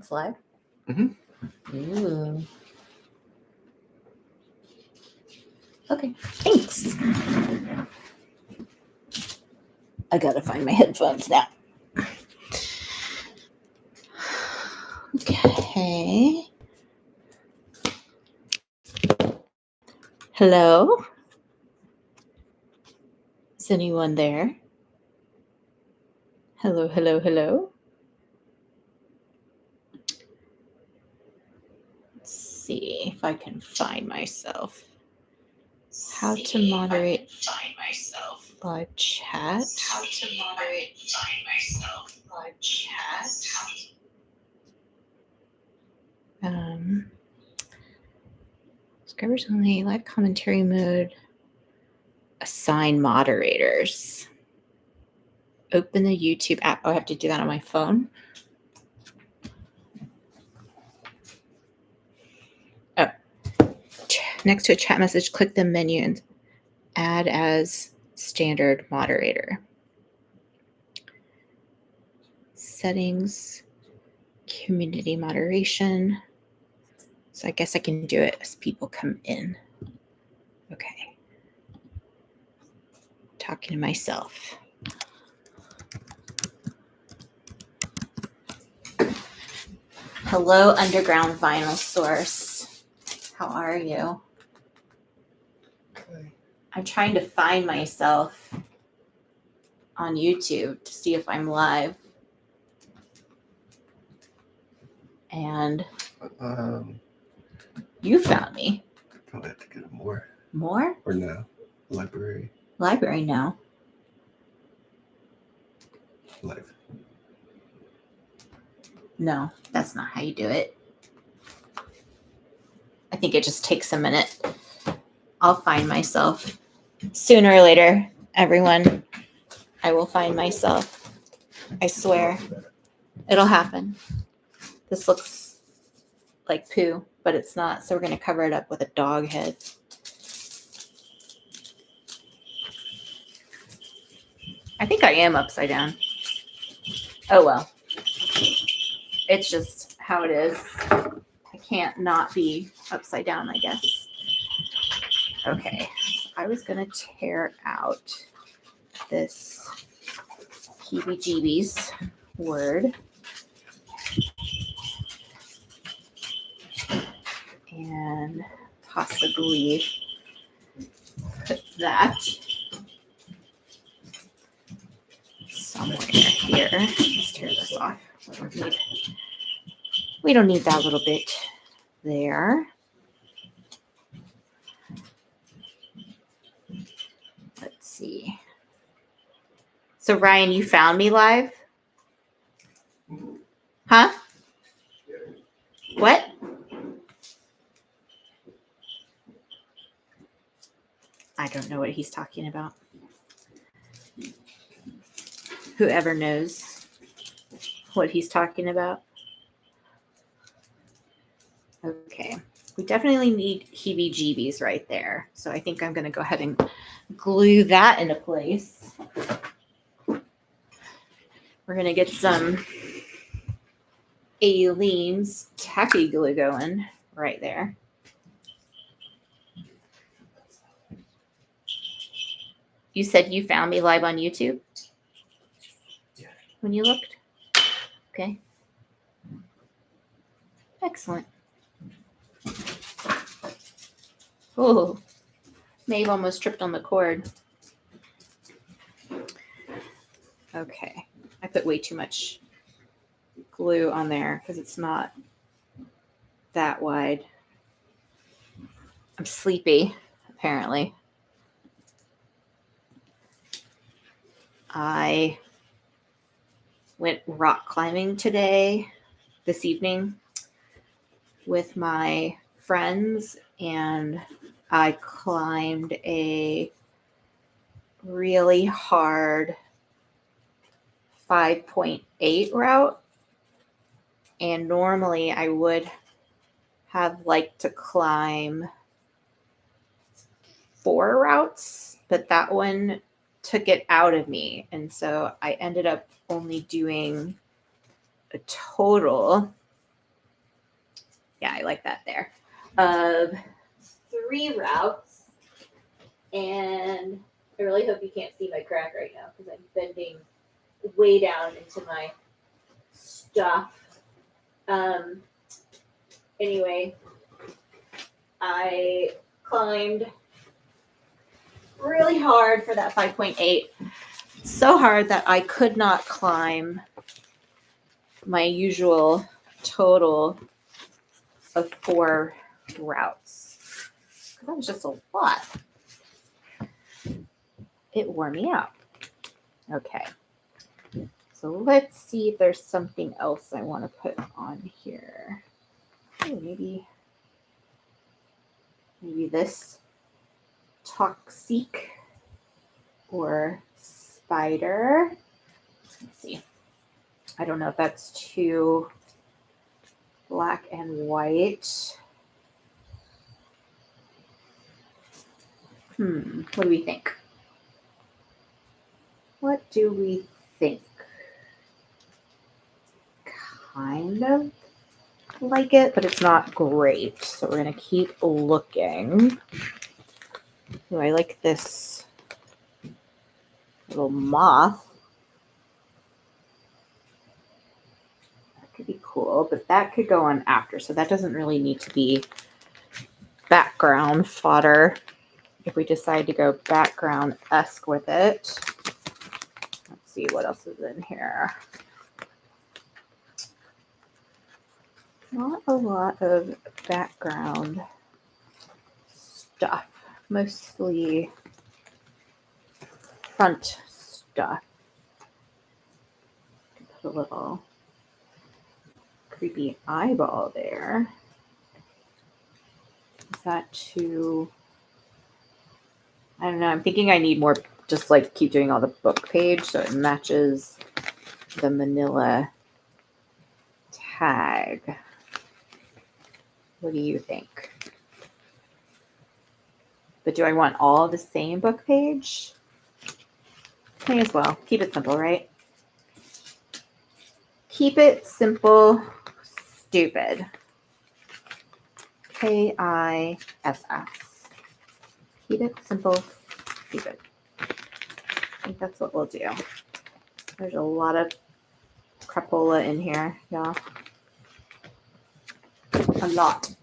It's live? Mm-hmm. Ooh. Okay, thanks. I gotta find my headphones now. Okay. Hello? Is anyone there? Hello, hello, hello. Let's see if I can find myself. How to moderate live chat. Subscribers only, live commentary mode. Assign moderators. Open the YouTube app. Oh, I have to do that on my phone. Oh, next to a chat message, click the menu and add as standard moderator. Settings, community moderation. So I guess I can do it as people come in. Okay. Talking to myself. Hello, Underground Vinyl Source. How are you? Okay. I'm trying to find myself on YouTube to see if I'm live. And you found me. Probably have to get more. More? Or no. Library. Library now. Live. No, that's not how you do it. I think it just takes a minute. I'll find myself. Sooner or later, everyone, I will find myself. I swear. It'll happen. This looks like poo, but it's not, so we're going to cover it up with a dog head. I think I am upside down. Oh, well. It's just how it is. I can't not be upside down, I guess. Okay. I was going to tear out this heebie-jeebies word. And possibly put that somewhere here. Let's tear this off. We don't need that little bit there. Let's see. So Ryan, you found me live? Huh? What? I don't know what he's talking about. Whoever knows what he's talking about. Okay. We definitely need heebie-jeebies right there. So I think I'm going to go ahead and glue that into place. We're going to get some Aleene's tacky glue going right there. You said you found me live on YouTube? Yeah. When you looked? Okay. Excellent. Oh, Maeve almost tripped on the cord. Okay. I put way too much glue on there because it's not that wide. I'm sleepy, apparently. I went rock climbing this evening, with my friends, and I climbed a really hard 5.8 route. And normally I would have liked to climb 4 routes, but that one took it out of me. And so I ended up only doing a total Yeah, I like that there. Of 3 routes. And I really hope you can't see my crack right now because I'm bending way down into my stuff. Anyway, I climbed really hard for that 5.8. So hard that I could not climb my usual total of 4 routes. That was just a lot. It wore me out. Okay. So let's see if there's something else I want to put on here. Oh, maybe this Toxic or Spider. Let's see. I don't know if that's too black and white. What do we think? What do we think? Kind of like it, but it's not great. So we're going to keep looking. Ooh, I like this little moth. That could be cool, but that could go on after. So that doesn't really need to be background fodder. If we decide to go background-esque with it. Let's see what else is in here. Not a lot of background stuff. Mostly front stuff. Put a little creepy eyeball there. Is that too... I don't know. I'm thinking I need more, just like keep doing all the book page so it matches the manila tag. What do you think? But do I want all the same book page? May as well. Keep it simple, right? Keep it simple, stupid. KISS. Keep it simple, stupid. I think that's what we'll do. There's a lot of crapola in here, y'all. A lot.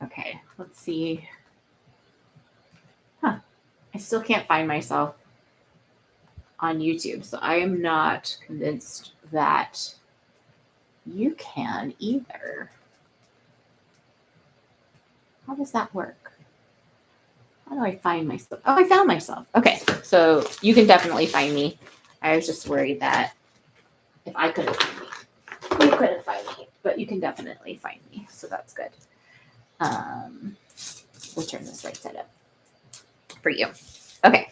Okay, let's see. I still can't find myself on YouTube, so I am not convinced that you can either. How does that work? How do I find myself? Oh, I found myself. Okay, so you can definitely find me. I was just worried that if I couldn't find me, you couldn't find me, but you can definitely find me, so that's good. We'll turn this right side up for you. Okay.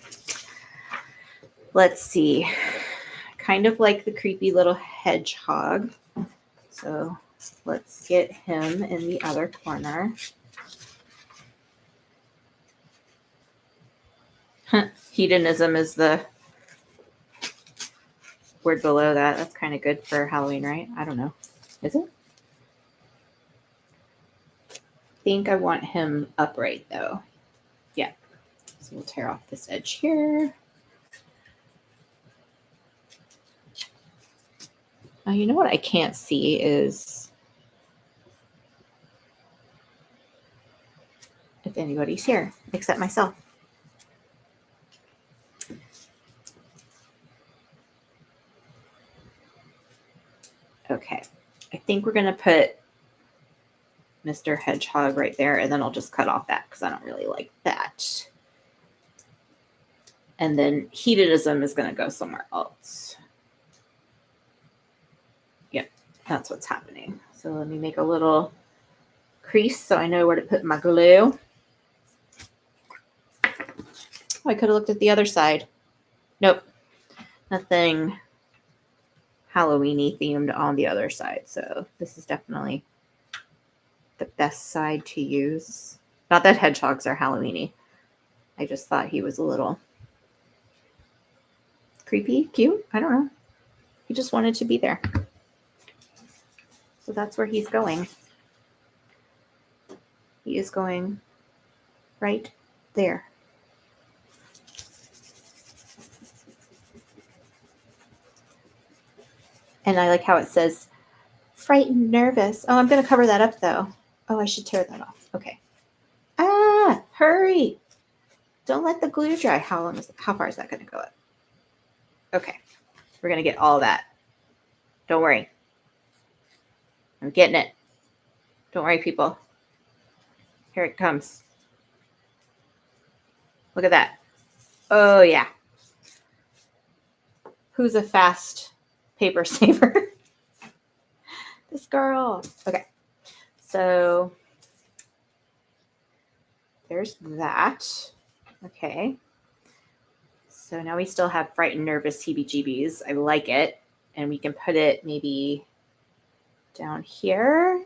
Let's see. Kind of like the creepy little hedgehog. So let's get him in the other corner. Hedonism is the word below that. That's kind of good for Halloween, right? I don't know. Is it? I think I want him upright though. Yeah. So we'll tear off this edge here. You know what I can't see is if anybody's here except myself. Okay, I think we're going to put Mr. Hedgehog right there, and then I'll just cut off that because I don't really like that. And then hedonism is going to go somewhere else. Yep, that's what's happening. So let me make a little crease so I know where to put my glue. Oh, I could have looked at the other side. Nope, nothing Halloween-y themed on the other side. So this is definitely the best side to use. Not that hedgehogs are Halloween-y. I just thought he was a little creepy, cute. I don't know. He just wanted to be there. So that's where he's going. He is going right there. And I like how it says frightened, nervous. Oh, I'm going to cover that up though. Oh, I should tear that off. Okay. Ah, hurry. Don't let the glue dry. How far is that going to go up? Okay. We're going to get all that. Don't worry. I'm getting it. Don't worry, people. Here it comes. Look at that. Oh, yeah. Who's a fast paper saver? This girl. Okay. So there's that. Okay. So now we still have frightened, nervous, heebie-jeebies. I like it. And we can put it maybe down here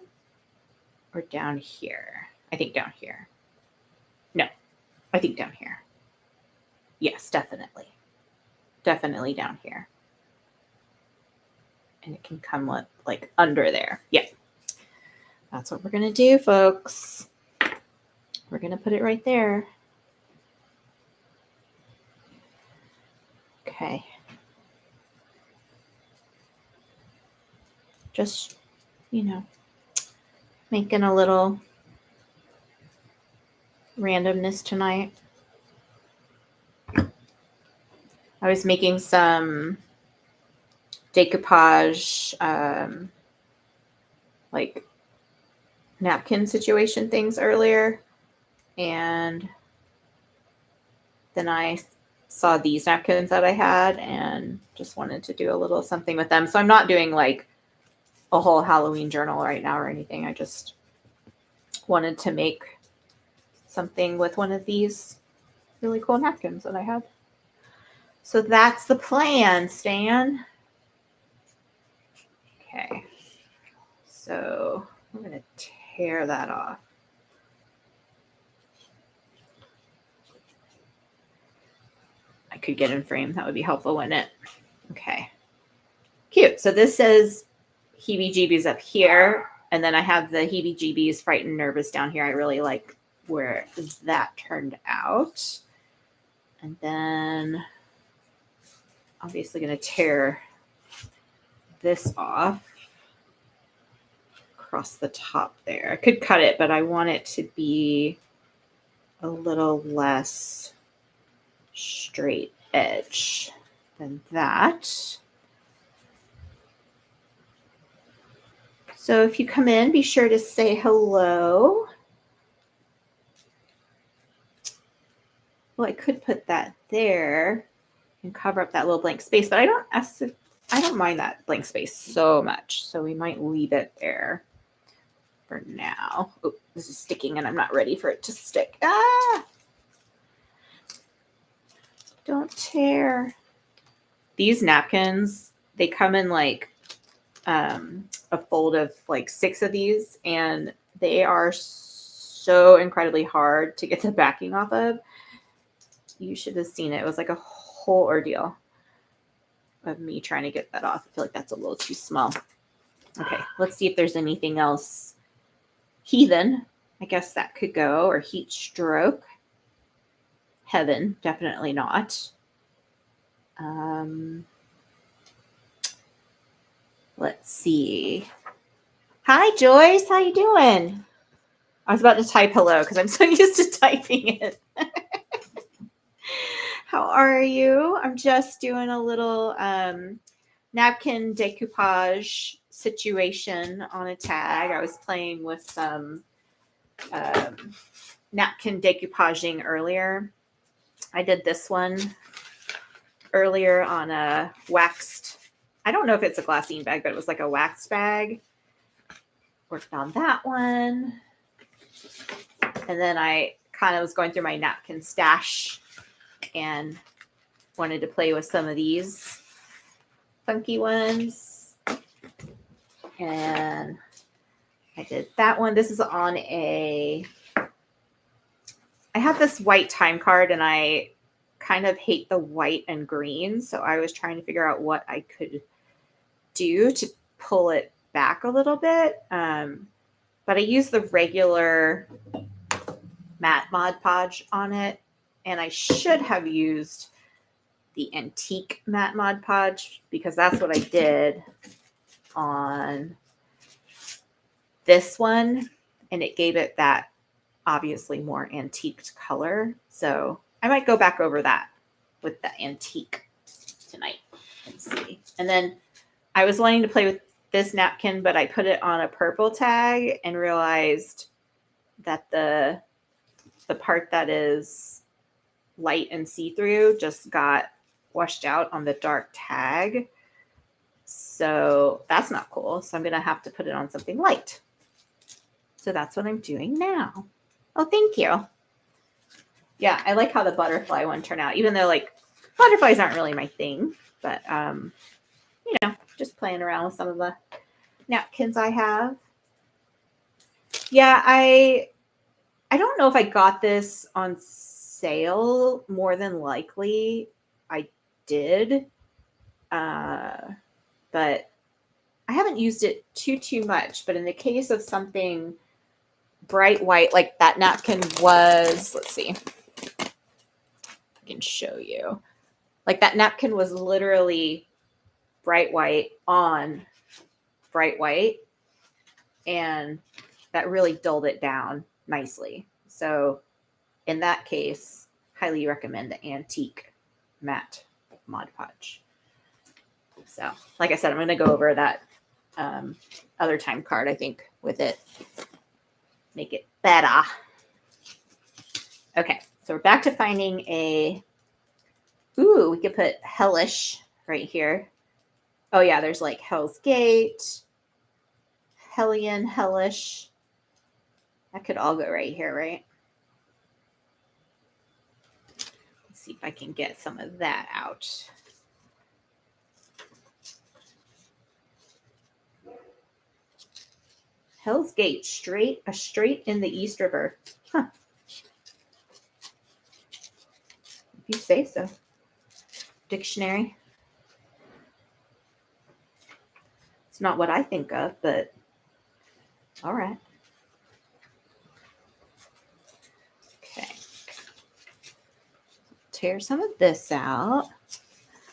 or down here. I think down here. No, I think down here. Yes, definitely. Definitely down here. And it can come like under there. Yeah. That's what we're going to do, folks. We're going to put it right there. Okay. Just, making a little randomness tonight. I was making some decoupage, like napkin situation things earlier. And then I saw these napkins that I had and just wanted to do a little something with them. So I'm not doing like a whole Halloween journal right now or anything. I just wanted to make something with one of these really cool napkins that I have. So that's the plan, Stan. Okay. So I'm going to tear that off. I could get in frame. That would be helpful, wouldn't it? Okay. Cute. So this says heebie-jeebies up here. And then I have the heebie-jeebies, frightened, nervous down here. I really like where that turned out. And then obviously going to tear this off across the top there. I could cut it, but I want it to be a little less straight edge than that. So if you come in, be sure to say hello. Well, I could put that there and cover up that little blank space, but I don't mind that blank space so much. So we might leave it there for now. Oh, this is sticking and I'm not ready for it to stick. Ah! Don't tear. These napkins, they come in like a fold of like 6 of these, and they are so incredibly hard to get the backing off of. You should have seen it. It was like a whole ordeal of me trying to get that off. I feel like that's a little too small. Okay, let's see if there's anything else. Heathen, I guess that could go, or heat stroke. Heaven, definitely not. Let's see. Hi, Joyce. How you doing? I was about to type hello because I'm so used to typing it. How are you? I'm just doing a little napkin decoupage situation on a tag. I was playing with some napkin decoupaging earlier. I did this one earlier on a waxed, I don't know if it's a glassine bag, but it was like a wax bag. Worked on that one. And then I kind of was going through my napkin stash and wanted to play with some of these funky ones. And I did that one. This is on I have this white time card and I kind of hate the white and green. So I was trying to figure out what I could do to pull it back a little bit. But I use the regular matte Mod Podge on it. And I should have used the antique matte Mod Podge because that's what I did on this one. And it gave it that obviously more antiqued color. So I might go back over that with the antique tonight and see. And then I was wanting to play with this napkin, but I put it on a purple tag and realized that the part that is light and see-through just got washed out on the dark tag. So that's not cool. So I'm going to have to put it on something light. So that's what I'm doing now. Oh, thank you. Yeah, I like how the butterfly one turned out, even though like butterflies aren't really my thing, but you know, just playing around with some of the napkins I have. Yeah, I don't know if I got this on sale. More than likely I did. But I haven't used it too much. But in the case of something bright white, like that napkin was, let's see, I can show you. Like that napkin was literally bright white on bright white, and that really dulled it down nicely. So in that case, highly recommend the antique matte Mod Podge. So like I said, I'm going to go over that other time card, I think, with it. Make it better. Okay, so we're back to finding a, ooh, we could put Hellish right here. Oh yeah, there's like Hell's Gate, Hellion, Hellish. That could all go right here, right? Let's see if I can get some of that out. Hell's Gate, straight in the East River. Huh. If you say so. Dictionary. It's not what I think of, but all right. Okay. Tear some of this out.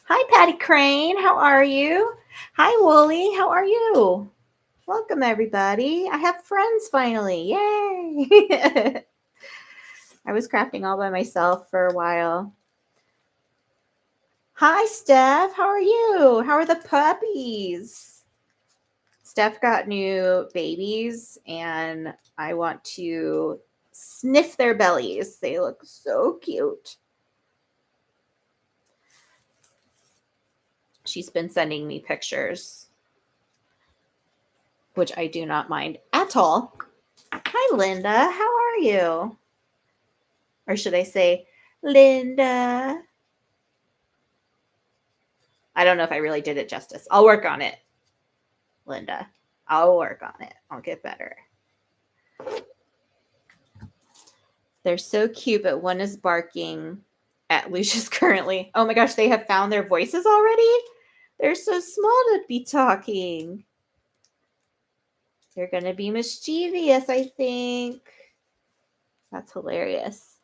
Hi, Patty Crane. How are you? Hi, Wooly. How are you? Welcome, everybody. I have friends finally. Yay. I was crafting all by myself for a while. Hi, Steph. How are you? How are the puppies? Steph got new babies, and I want to sniff their bellies. They look so cute. She's been sending me pictures, which I do not mind at all. Hi, Linda. How are you? Or should I say, Linda? I don't know if I really did it justice. I'll work on it, Linda. I'll work on it. I'll get better. They're so cute, but one is barking at Lucius currently. Oh my gosh, they have found their voices already? They're so small to be talking. They're going to be mischievous, I think. That's hilarious.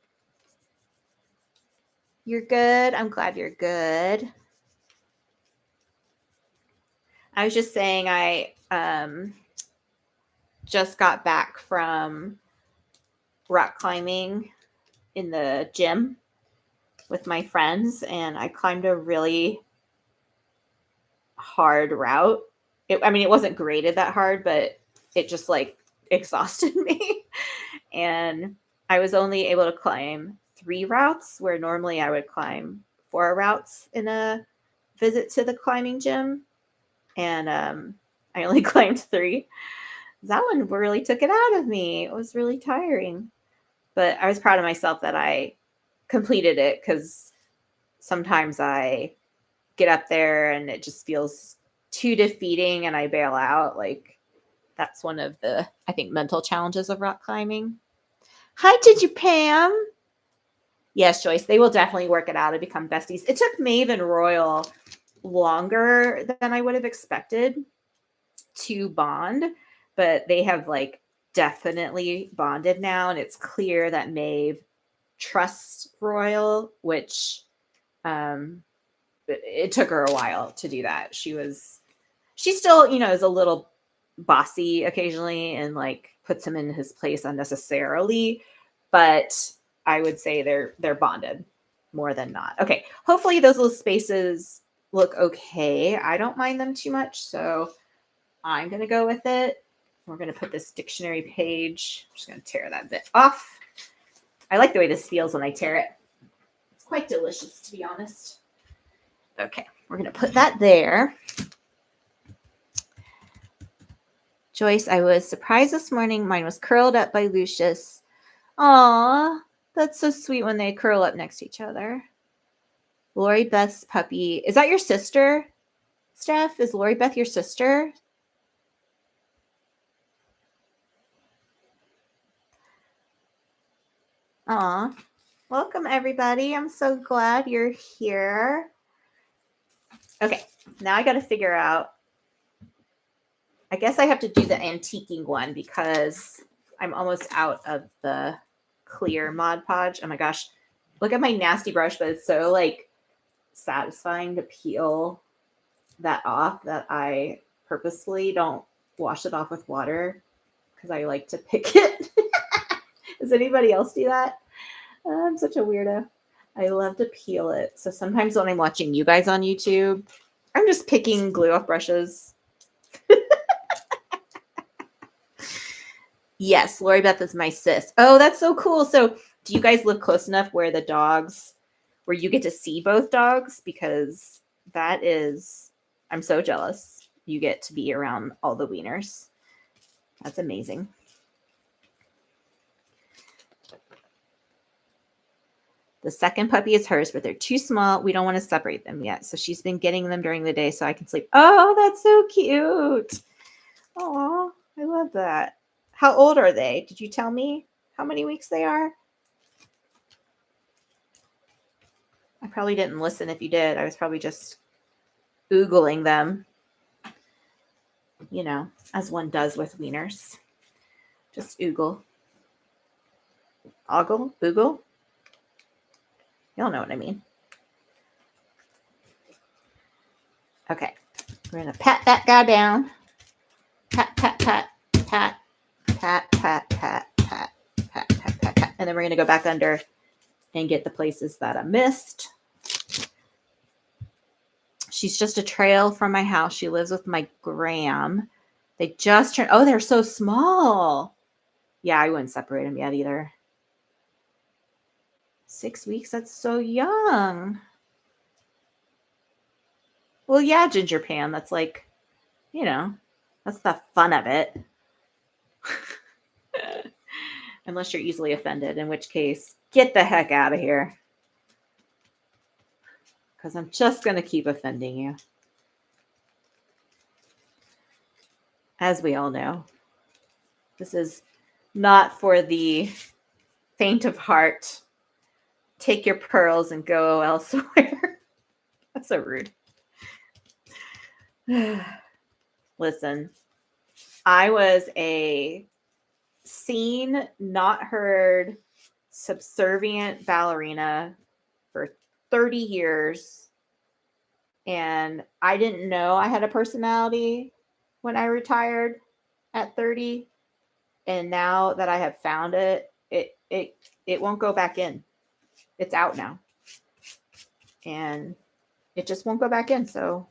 You're good? I'm glad you're good. I was just saying I just got back from rock climbing in the gym with my friends, and I climbed a really hard route. It wasn't graded that hard, but it just like exhausted me. And I was only able to climb 3 routes where normally I would climb 4 routes in a visit to the climbing gym. And I only climbed 3. That one really took it out of me. It was really tiring. But I was proud of myself that I completed it, because sometimes I get up there and it just feels too defeating and I bail out. Like, that's one of the, I think, mental challenges of rock climbing. Hi, Gigi Pam. Yes, Joyce, they will definitely work it out and become besties. It took Maeve and Royal longer than I would have expected to bond, but they have like definitely bonded now, and it's clear that Maeve trusts Royal, which it took her a while to do that. She still, is a little bossy occasionally and like puts him in his place unnecessarily, but I would say they're bonded more than not. Okay, hopefully those little spaces look okay. I don't mind them too much, so I'm gonna go with it. We're gonna put this dictionary page. I'm just gonna tear that bit off. I like the way this feels when I tear it. It's quite delicious, to be honest. Okay, we're gonna put that there. Joyce, I was surprised this morning. Mine was curled up by Lucius. Aw, that's so sweet when they curl up next to each other. Lori Beth's puppy. Is that your sister, Steph? Is Lori Beth your sister? Aw, welcome everybody. I'm so glad you're here. Okay, now I got to figure out. I guess I have to do the antiquing one because I'm almost out of the clear Mod Podge. Oh my gosh, look at my nasty brush, but it's so like satisfying to peel that off that I purposefully don't wash it off with water because I like to pick it. Does anybody else do that? I'm such a weirdo. I love to peel it. So sometimes when I'm watching you guys on YouTube, I'm just picking glue off brushes. Yes, Lori Beth is my sis. Oh, that's so cool. So do you guys live close enough where you get to see both dogs? Because I'm so jealous. You get to be around all the wieners. That's amazing. The second puppy is hers, but they're too small. We don't want to separate them yet. So she's been getting them during the day so I can sleep. Oh, that's so cute. Oh, I love that. How old are they? Did you tell me how many weeks they are? I probably didn't listen if you did. I was probably just Googling them, as one does with wieners. Just Oogle. Ogle? Boogle? Y'all know what I mean. Okay. We're going to pat that guy down. Pat, pat, pat, pat, pat, pat, pat, pat, pat, pat, pat, pat. And then we're going to go back under and get the places that I missed. She's just a trail from my house. She lives with my gram. They just turned, they're so small. Yeah, I wouldn't separate them yet either. 6 weeks, that's so young. Well, yeah, Ginger Pan, that's like, that's the fun of it. Unless you're easily offended, in which case, get the heck out of here. Because I'm just going to keep offending you. As we all know, this is not for the faint of heart. Take your pearls and go elsewhere. That's so rude. Listen, I was a seen, not heard, subservient ballerina for 30 years. And I didn't know I had a personality when I retired at 30. And now that I have found it, it won't go back in. It's out now. And it just won't go back in. So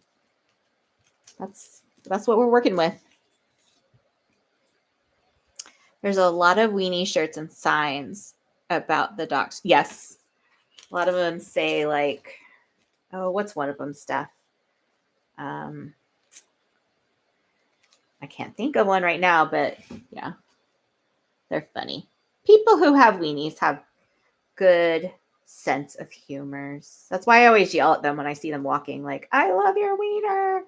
that's what we're working with. There's a lot of weenie shirts and signs about the dogs. Yes. A lot of them say like, oh, what's one of them, Steph? I can't think of one right now, but yeah, they're funny. People who have weenies have good sense of humors. That's why I always yell at them when I see them walking, like, I love your wiener.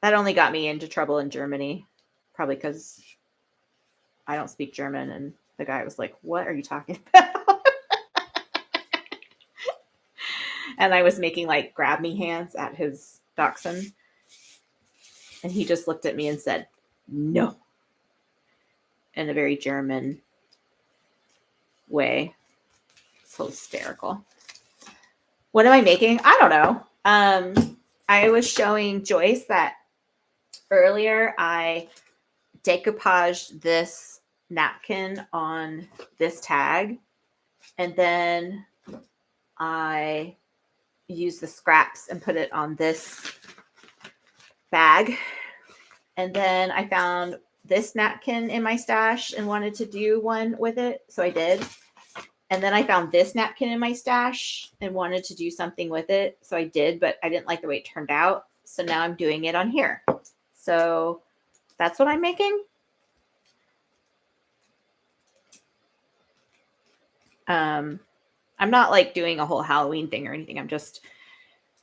That only got me into trouble in Germany, probably because I don't speak German, and the guy was like, what are you talking about? And I was making like grab me hands at his dachshund. And he just looked at me and said, no, in a very German way. So hysterical. What am I making? I don't know. I was showing Joyce that earlier I decoupaged this napkin on this tag, and then I used the scraps and put it on this bag. And then I found this napkin in my stash and wanted to do one with it, so I did. And then I found this napkin in my stash and wanted to do something with it, so I did, but I didn't like the way it turned out. So now I'm doing it on here. So that's what I'm making. I'm not like doing a whole Halloween thing or anything.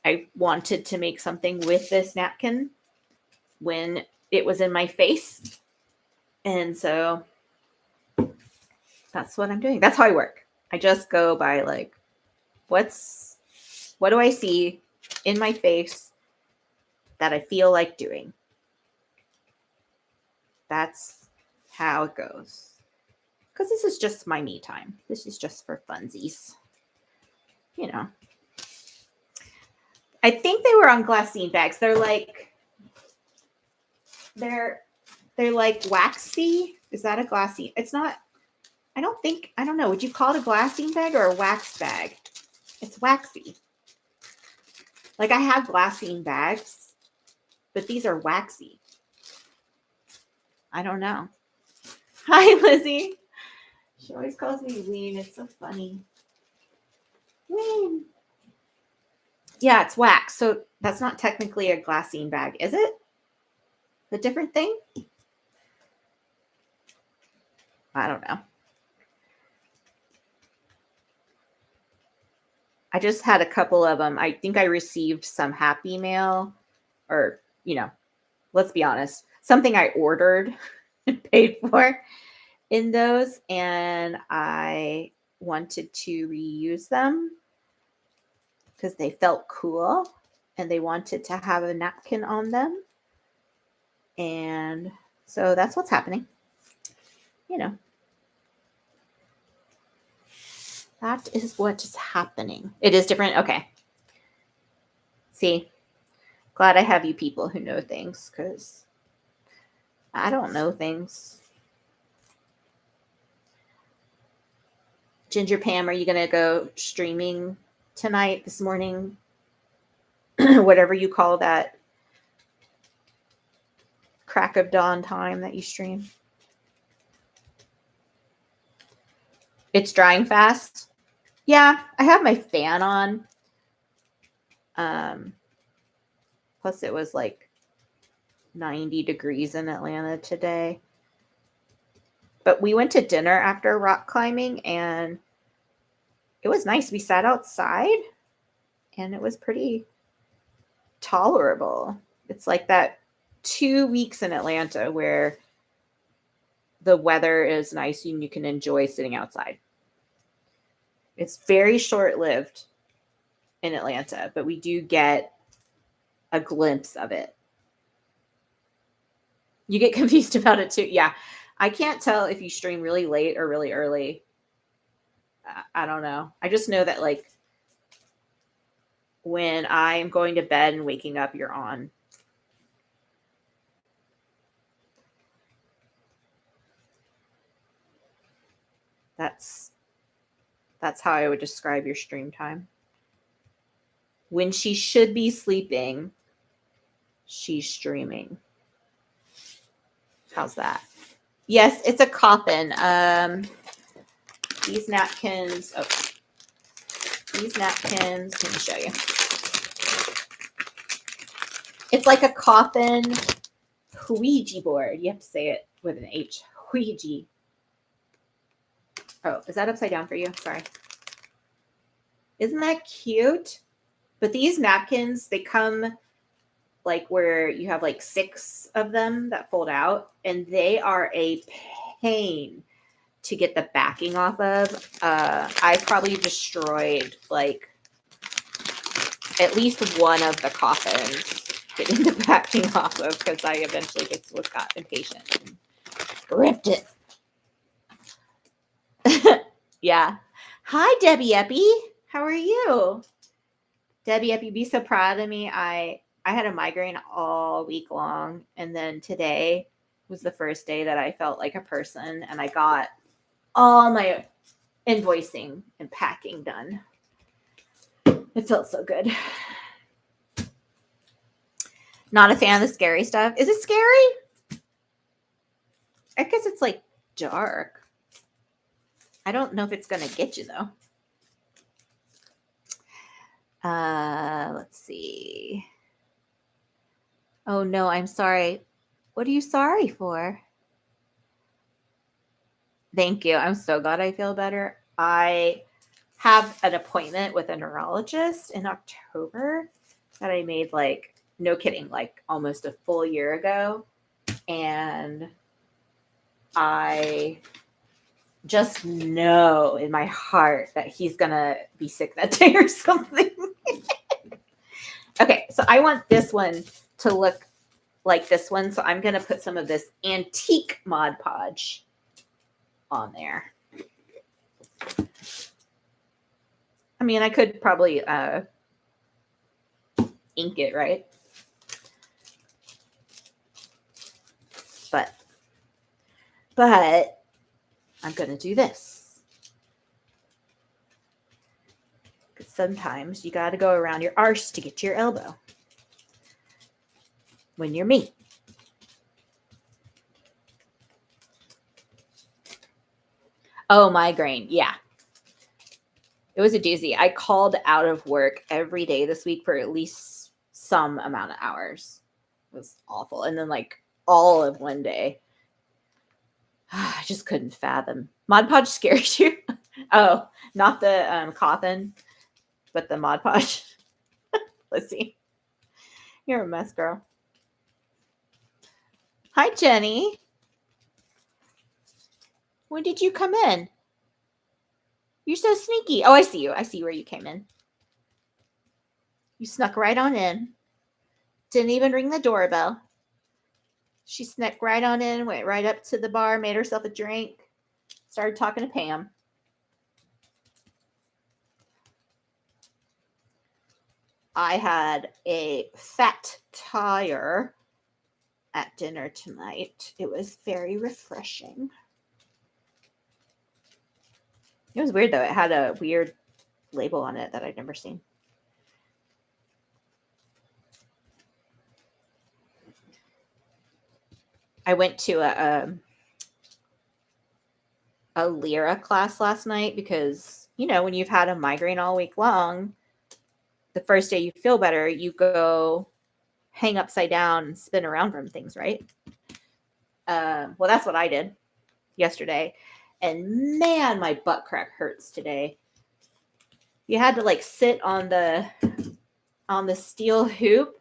I wanted to make something with this napkin when it was in my face. And so that's what I'm doing. That's how I work. I just go by like, what do I see in my face that I feel like doing? That's how it goes. Because this is just my me time. This is just for funsies. You know. I think they were on glassine bags. They're like waxy. Is that a glassine? It's not. I don't know. Would you call it a glassine bag or a wax bag? It's waxy. Like I have glassine bags, but these are waxy. I don't know. Hi, Lizzie. She always calls me Ween. It's so funny. Ween. Yeah, it's wax. So that's not technically a glassine bag, is it? A different thing? I don't know. I just had a couple of them. I think I received some Happy Mail or, let's be honest, something I ordered and paid for in those. And I wanted to reuse them because they felt cool and they wanted to have a napkin on them. And so that's what's happening. That is what is happening. It is different. Okay. See, glad I have you people who know things because I don't know things. Ginger Pam, are you going to go streaming tonight, this morning? Whatever you call that crack of dawn time that you stream. It's drying fast. Yeah, I have my fan on. Plus it was like 90 degrees in Atlanta today. But we went to dinner after rock climbing and it was nice. We sat outside and it was pretty tolerable. It's like that 2 weeks in Atlanta where the weather is nice and you can enjoy sitting outside. It's very short-lived in Atlanta, but we do get a glimpse of it. You get confused about it too. Yeah. I can't tell if you stream really late or really early. I don't know. I just know that like when I'm going to bed and waking up, you're on. That's how I would describe your stream time. When she should be sleeping, she's streaming. How's that? Yes, it's a coffin. These napkins. Oh, these napkins. Let me show you. It's like a coffin Ouija board. You have to say it with an H. Ouija. Oh, is that upside down for you? Sorry. Isn't that cute? But these napkins, they come like where you have like 6 of them that fold out, and they are a pain to get the backing off of. I probably destroyed like at least one of the coffins getting the packing off of because I eventually just got impatient and ripped it. Yeah. Hi, Debbie Eppy. How are you? Debbie Eppy, be so proud of me. I had a migraine all week long, and then today was the first day that I felt like a person, and I got all my invoicing and packing done. It felt so good. Not a fan of the scary stuff. Is it scary? I guess it's like dark. I don't know if it's going to get you though. Let's see. Oh no, I'm sorry. What are you sorry for? Thank you. I'm so glad I feel better. I have an appointment with a neurologist in October that I made, like, no kidding, like almost a full year ago. And I just know in my heart that he's going to be sick that day or something. Okay, so I want this one to look like this one. So I'm going to put some of this antique Mod Podge on there. I mean, I could probably ink it, right? But I'm going to do this. Because sometimes you got to go around your arse to get to your elbow. When you're me. Oh, migraine. Yeah. It was a doozy. I called out of work every day this week for at least some amount of hours. It was awful. And then, like, all of one day, I just couldn't fathom. Mod Podge scares you? Oh, not the coffin, but the Mod Podge. Let's see. You're a mess, girl. Hi, Jenny. When did you come in? You're so sneaky. Oh, I see you. I see where you came in. You snuck right on in. Didn't even ring the doorbell. She snuck right on in, went right up to the bar, made herself a drink, started talking to Pam. I had a fat tire at dinner tonight. It was very refreshing. It was weird, though. It had a weird label on it that I'd never seen. I went to a Lyra class last night because, you know, when you've had a migraine all week long, the first day you feel better, you go hang upside down and spin around from things, right? Well, that's what I did yesterday. And man, my butt crack hurts today. You had to, like, sit on the steel hoop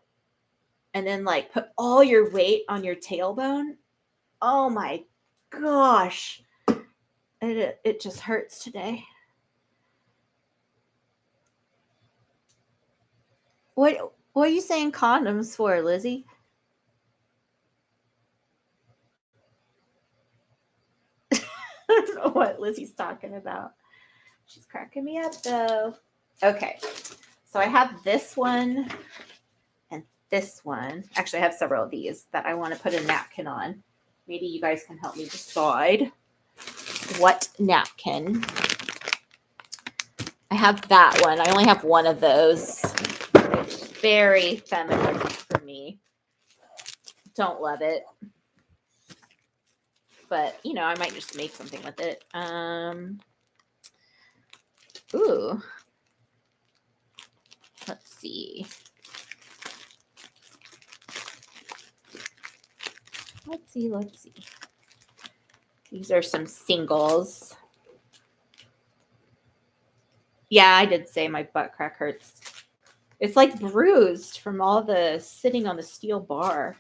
and then, like, put all your weight on your tailbone. Oh my gosh. It just hurts today. What are you saying condoms for, Lizzie? I don't know what Lizzie's talking about. She's cracking me up, though. Okay. So I have this one and this one. Actually, I have several of these that I want to put a napkin on. Maybe you guys can help me decide what napkin. I have that one. I only have one of those. It's very feminine for me. Don't love it. But, you know, I might just make something with it. Ooh. Let's see. Let's see. These are some singles. Yeah, I did say my butt crack hurts. It's like bruised from all the sitting on the steel bar.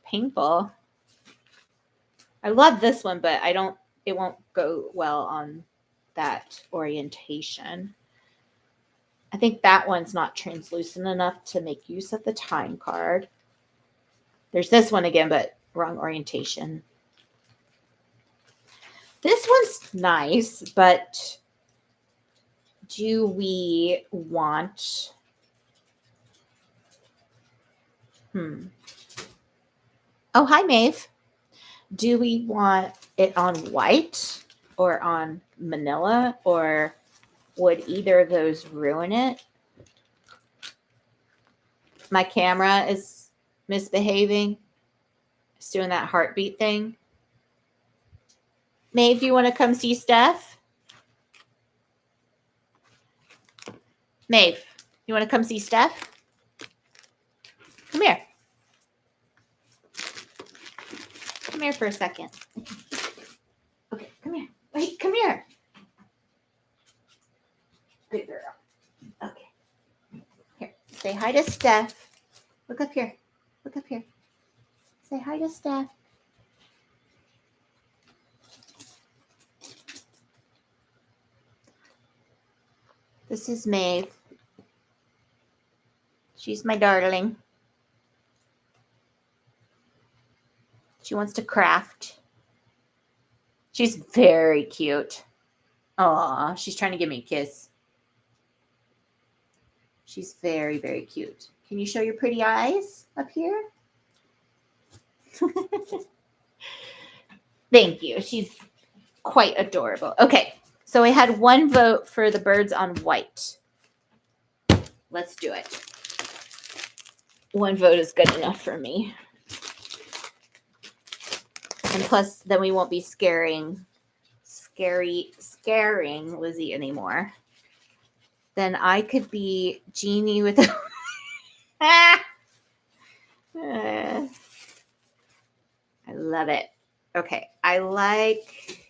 Painful. I love this one, but it won't go well on that orientation. I think that one's not translucent enough to make use of the time card. There's this one again, but wrong orientation. This one's nice, but do we want... Oh, hi, Maeve. Do we want it on white or on manila, or would either of those ruin it? My camera is misbehaving. It's doing that heartbeat thing. Maeve, you want to come see Steph? Maeve, you want to come see Steph? Come here. Come here for a second. Okay, come here. Wait, come here. Good girl. Okay. Here, say hi to Steph. Look up here. Look up here. Say hi to Steph. This is Maeve. She's my darling. She wants to craft. She's very cute. Aw, she's trying to give me a kiss. She's very, very cute. Can you show your pretty eyes up here? Thank you. She's quite adorable. Okay, so I had one vote for the birds on white. Let's do it. One vote is good enough for me. And plus, then we won't be scaring Lizzie anymore. Then I could be Jeannie with a... I love it. Okay, I like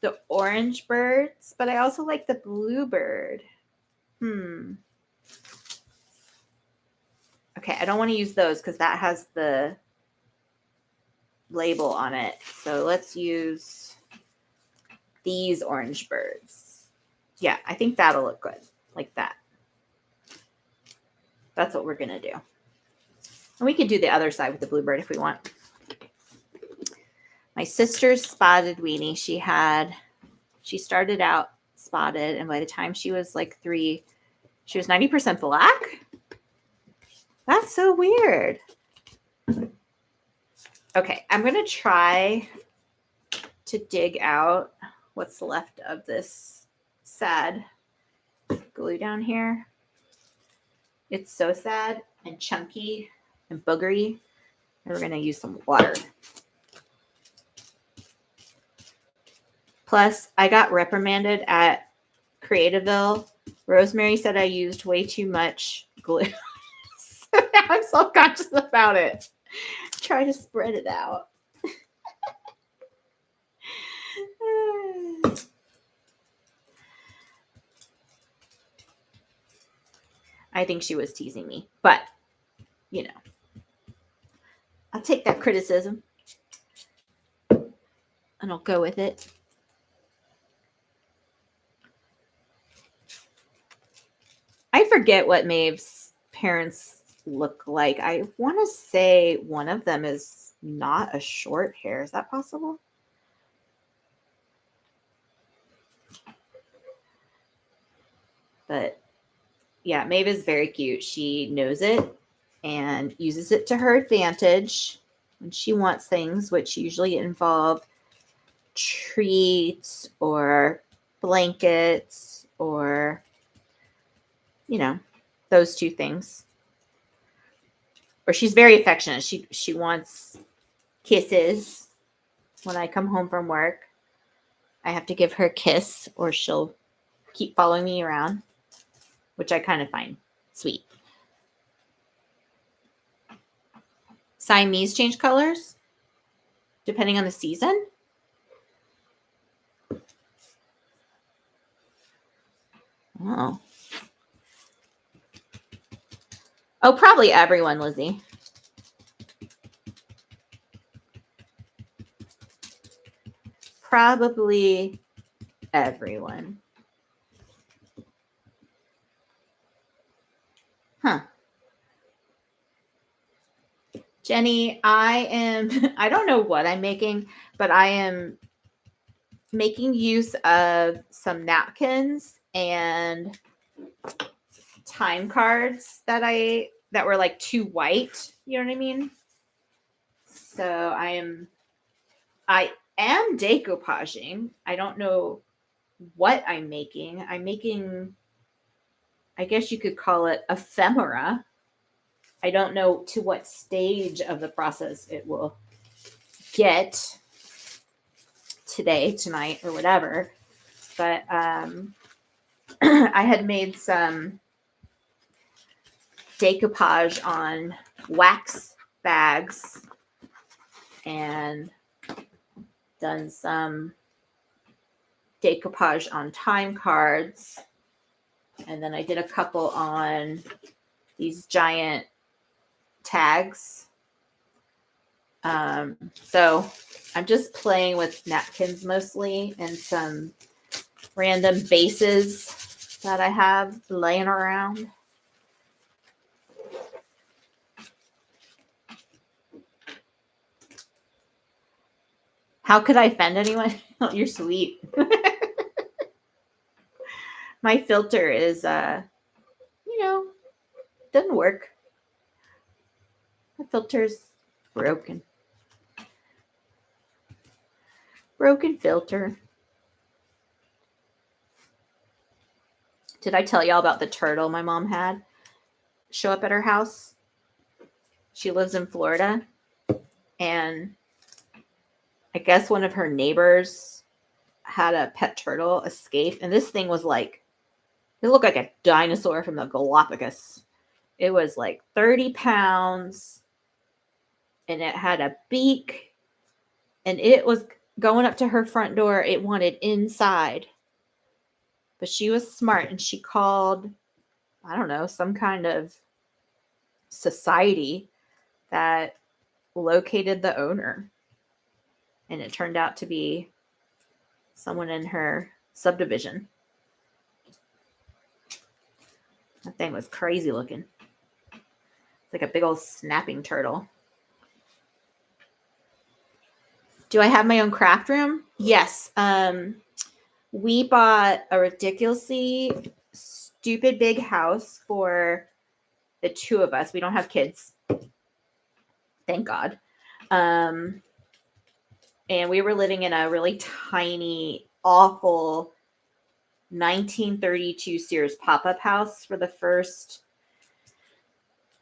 the orange birds, but I also like the blue bird. Okay, I don't want to use those because that has the label on it. So let's use these orange birds. Yeah, I think that'll look good, like that. That's what we're going to do. And we could do the other side with the bluebird if we want. My sister's spotted weenie, she started out spotted, and by the time she was like 3, she was 90% black. That's so weird. Okay, I'm going to try to dig out what's left of this sad glue down here. It's so sad and chunky and boogery. And we're going to use some water. Plus, I got reprimanded at Creativeville. Rosemary said I used way too much glue. So now I'm self-conscious about it. Try to spread it out. I think she was teasing me, but you know, I'll take that criticism and I'll go with it. I forget what Maeve's parents look like. I want to say one of them is not a short hair. Is that possible? But yeah, Maeve is very cute. She knows it and uses it to her advantage when she wants things, which usually involve treats or blankets or, you know, those two things. Or she's very affectionate. She wants kisses when I come home from work. I have to give her a kiss or she'll keep following me around, which I kind of find sweet. Siamese change colors depending on the season. Oh. Oh, probably everyone, Lizzie. Probably everyone. Huh. Jenny, I don't know what I'm making, but I am making use of some napkins and time cards that were like too white. You know what I mean? So I am decoupaging. I don't know what I'm making. I'm making, I guess you could call it ephemera. I don't know to what stage of the process it will get today, tonight, or whatever. But I had made some decoupage on wax bags and done some decoupage on time cards. And then I did a couple on these giant tags. So I'm just playing with napkins mostly and some random bases that I have laying around. How could I offend anyone? Oh, you're sweet. My filter is, doesn't work. My filter's broken. Broken filter. Did I tell y'all about the turtle my mom had show up at her house? She lives in Florida. And I guess one of her neighbors had a pet turtle escape. And this thing was like, it looked like a dinosaur from the Galapagos. It was like 30 pounds. And it had a beak. And it was going up to her front door. It wanted inside. But she was smart and she called, I don't know, some kind of society that located the owner. And it turned out to be someone in her subdivision. That thing was crazy looking. It's like a big old snapping turtle. Do I have my own craft room? Yes. We bought a ridiculously stupid big house for the two of us. We don't have kids. Thank God. And we were living in a really tiny, awful 1932 Sears pop-up house for the first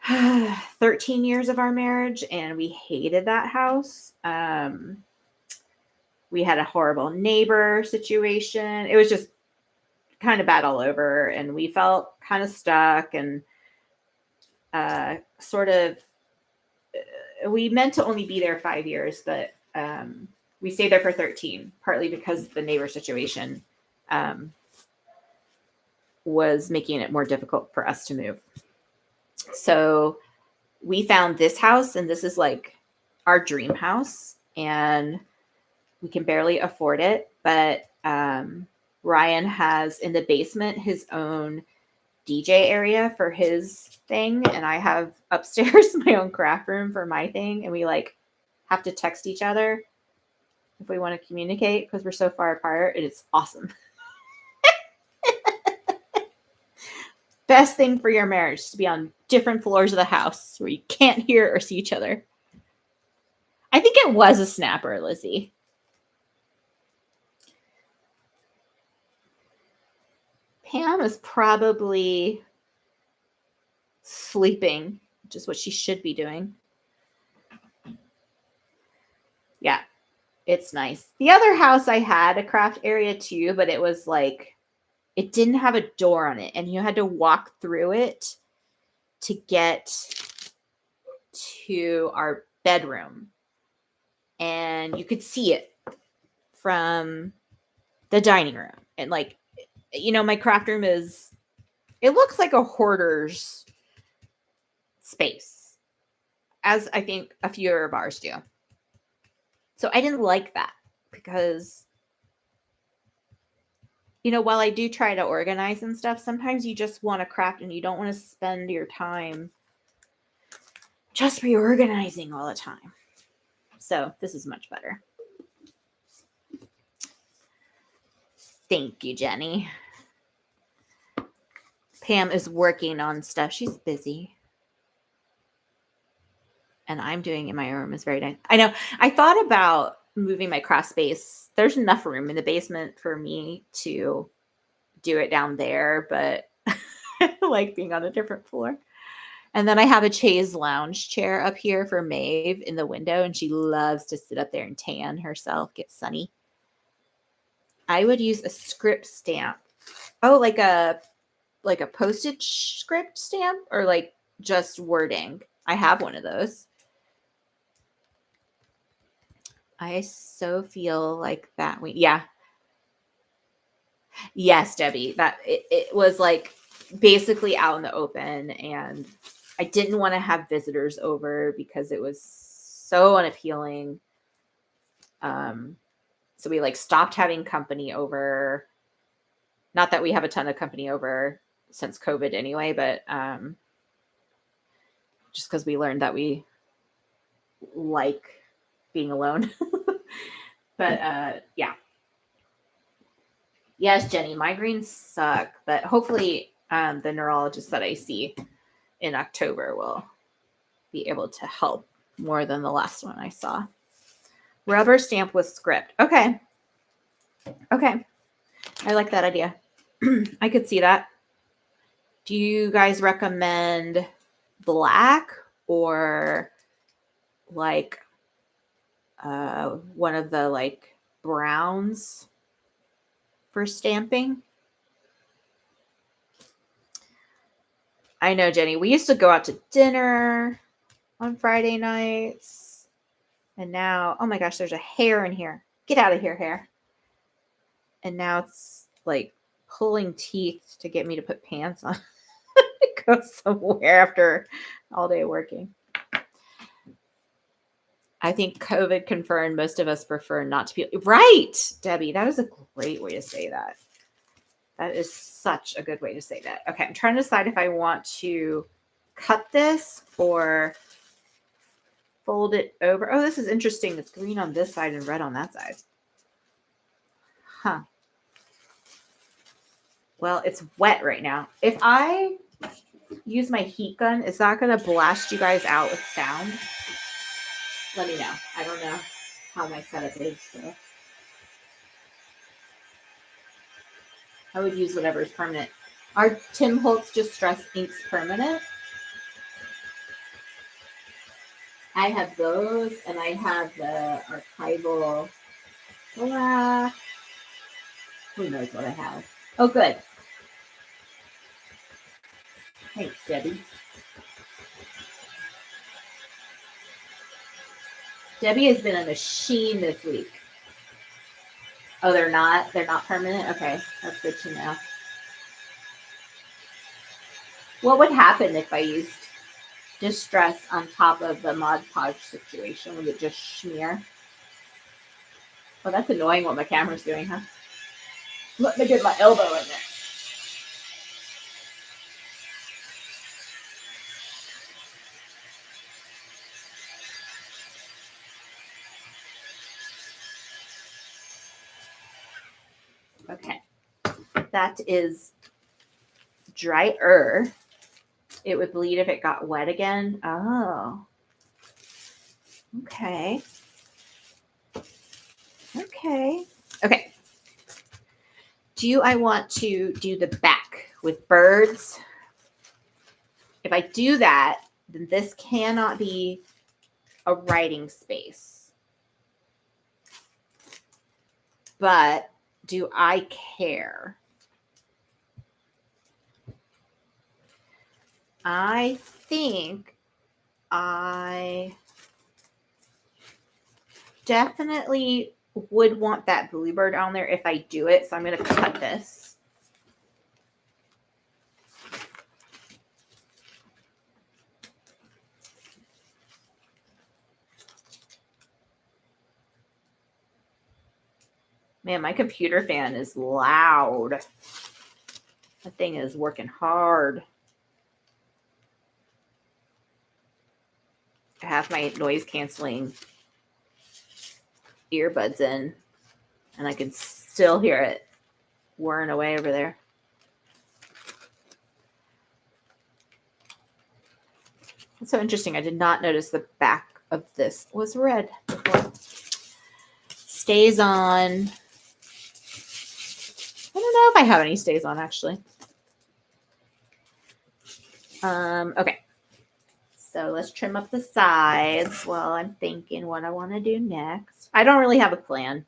13 years of our marriage, and we hated that house. We had a horrible neighbor situation. It was just kind of bad all over, and we felt kind of stuck and we meant to only be there 5 years, but we stayed there for 13, partly because the neighbor situation was making it more difficult for us to move. So we found this house, and this is like our dream house, and we can barely afford it. But Ryan has in the basement his own DJ area for his thing, and I have upstairs my own craft room for my thing, and we like have to text each other if we want to communicate because we're so far apart, and it's awesome. Best thing for your marriage to be on different floors of the house where you can't hear or see each other. I think it was a snapper, Lizzie. Pam is probably sleeping, which is what she should be doing. Yeah, it's nice. The other house I had a craft area too, but it was like, it didn't have a door on it, and you had to walk through it to get to our bedroom. And you could see it from the dining room. And like, my craft room it looks like a hoarder's space, as I think a few of ours do. So I didn't like that because while I do try to organize and stuff, sometimes you just want to craft and you don't want to spend your time just reorganizing all the time. So this is much better. Thank you, Jenny. Pam is working on stuff. She's busy. And I'm doing it in my room. It's very nice. I know. I thought about moving my craft space. There's enough room in the basement for me to do it down there, but I like being on a different floor. And then I have a chaise lounge chair up here for Maeve in the window, and she loves to sit up there and tan herself, get sunny. I would use a script stamp. Oh, like a postage script stamp, or like just wording. I have one of those. I so feel like that week. Yeah. Yes, Debbie. That it was like basically out in the open, and I didn't want to have visitors over because it was so unappealing. So we like stopped having company over. Not that we have a ton of company over since COVID anyway, but just because we learned that we like being alone. But yeah. Yes, Jenny, migraines suck, but hopefully the neurologist that I see in October will be able to help more than the last one I saw. Rubber stamp with script. Okay. Okay. I like that idea. I could see that. Do you guys recommend black or like one of the like browns for stamping? I know, Jenny, we used to go out to dinner on Friday nights, and now, oh my gosh, there's a hair in here. Get out of here, hair. And now it's like pulling teeth to get me to put pants on to go somewhere after all day working. I think COVID confirmed most of us prefer not to be right, Debbie. That is a great way to say that. That is such a good way to say that. Okay, I'm trying to decide if I want to cut this or fold it over. Oh, this is interesting. It's green on this side and red on that side. Huh. Well, it's wet right now. If I use my heat gun, is that going to blast you guys out with sound? Let me know. I don't know how my setup is. So I would use whatever is permanent. Are Tim Holtz Distress inks permanent? I have those, and I have the archival black. Who knows what I have? Oh, good. Thanks, Debbie. Debbie has been a machine this week. Oh, they're not? They're not permanent? Okay, that's good to know. What would happen if I used Distress on top of the Mod Podge situation? Would it just smear? Oh, that's annoying what my camera's doing, huh? Let me get my elbow in there. Okay. That is drier. It would bleed if it got wet again. Oh. Okay. Okay. Okay. Do I want to do the back with birds? If I do that, then this cannot be a writing space. But do I care? I think I definitely would want that bluebird on there if I do it. So I'm going to cut this. Man, my computer fan is loud. That thing is working hard. I have my noise canceling earbuds in, and I can still hear it whirring away over there. It's so interesting. I did not notice the back of this was red before. Stays on. I don't know if I have any stays on actually. Okay. So let's trim up the sides while I'm thinking what I want to do next. I don't really have a plan.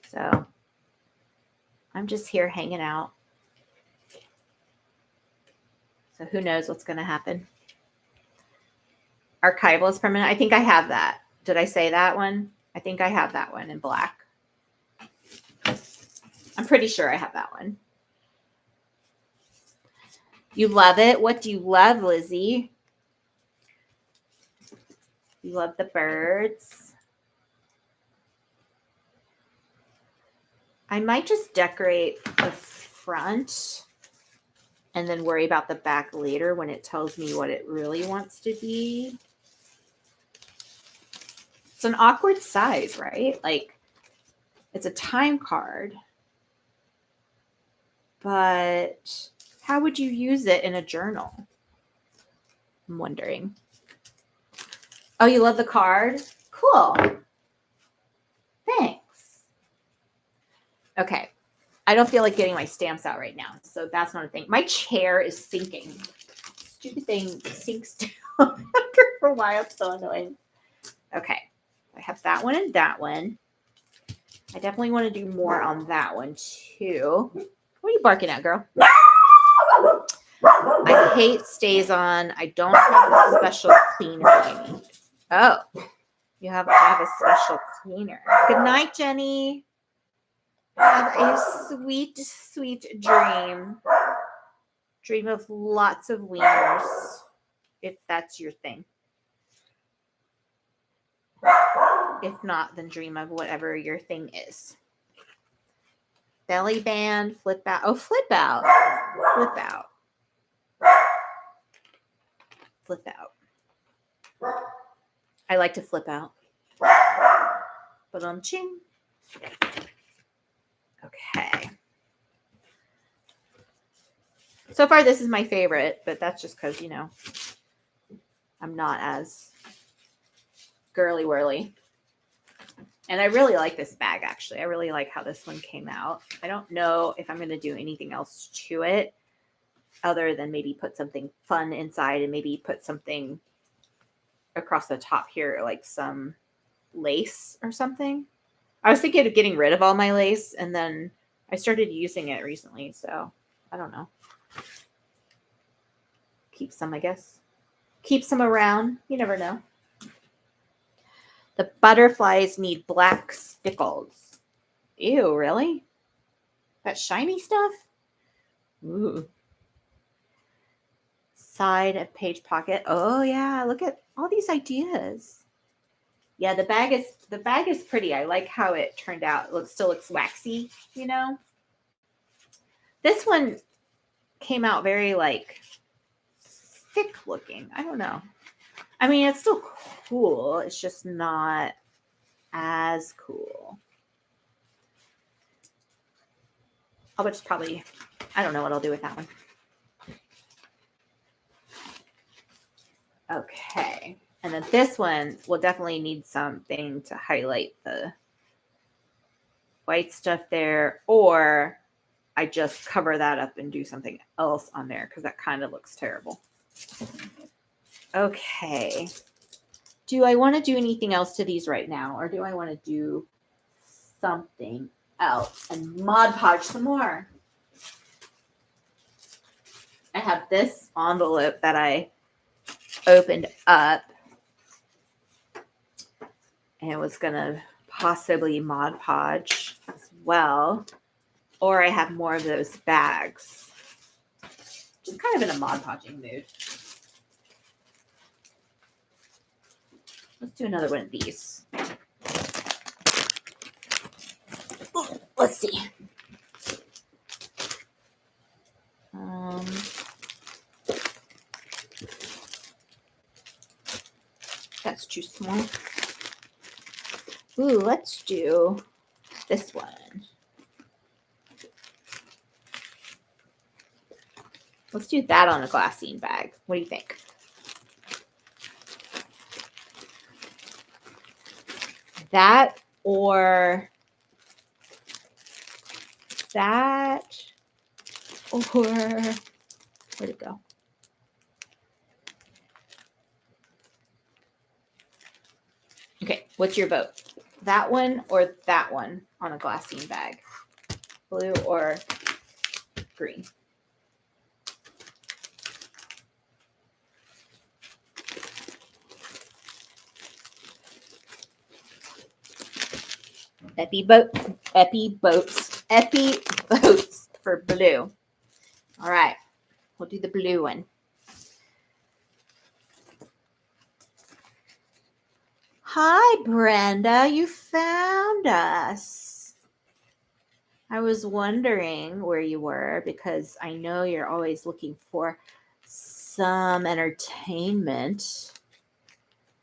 So I'm just here hanging out. So who knows what's going to happen. Archival is permanent. I think I have that. Did I say that one? I think I have that one in black. I'm pretty sure I have that one. You love it? What do you love, Lizzie? You love the birds? I might just decorate the front and then worry about the back later when it tells me what it really wants to be. It's an awkward size, right? Like, it's a time card. But how would you use it in a journal? I'm wondering. Oh, you love the card? Cool. Thanks. Okay. I don't feel like getting my stamps out right now, so that's not a thing. My chair is sinking. Stupid thing sinks down after a while. It's so annoying. Okay. I have that one and that one. I definitely want to do more on that one too. What are you barking at, girl? I hate stays on. I don't have a special cleaner you need. Oh, you have to have a special cleaner. Good night, Jenny. Have a sweet, sweet dream. Dream of lots of wieners, if that's your thing. If not, then dream of whatever your thing is. Belly band, flip out. Oh, flip out. Flip out. Flip out. I like to flip out. But ching. Okay. So far, this is my favorite, but that's just because, you know, I'm not as girly whirly. And I really like this bag, actually. I really like how this one came out. I don't know if I'm going to do anything else to it other than maybe put something fun inside and maybe put something across the top here, like some lace or something. I was thinking of getting rid of all my lace, and then I started using it recently, so I don't know. Keep some, I guess. Keep some around. You never know. The butterflies need black stickles. Ew, really? That shiny stuff? Ooh. Side of page pocket. Oh yeah, look at all these ideas. Yeah, the bag is pretty. I like how it turned out. It still looks waxy, you know. This one came out very like thick looking. I don't know. I mean, it's still cool. It's just not as cool. I'll just probably, I don't know what I'll do with that one. Okay. And then this one will definitely need something to highlight the white stuff there, or I just cover that up and do something else on there because that kind of looks terrible. Okay. Do I want to do anything else to these right now, or do I want to do something else and Mod Podge some more? I have this envelope that I opened up and was going to possibly Mod Podge as well. Or I have more of those bags. Just kind of in a Mod Podging mood. Let's do another one of these. Let's see. Um, that's too small. Ooh, let's do this one. Let's do that on a glassine bag. What do you think? That or that or where'd it go? Okay, what's your vote? That one or that one on a glassine bag? Blue or green? Epi votes for blue. All right, we'll do the blue one. Hi, Brenda, you found us. I was wondering where you were because I know you're always looking for some entertainment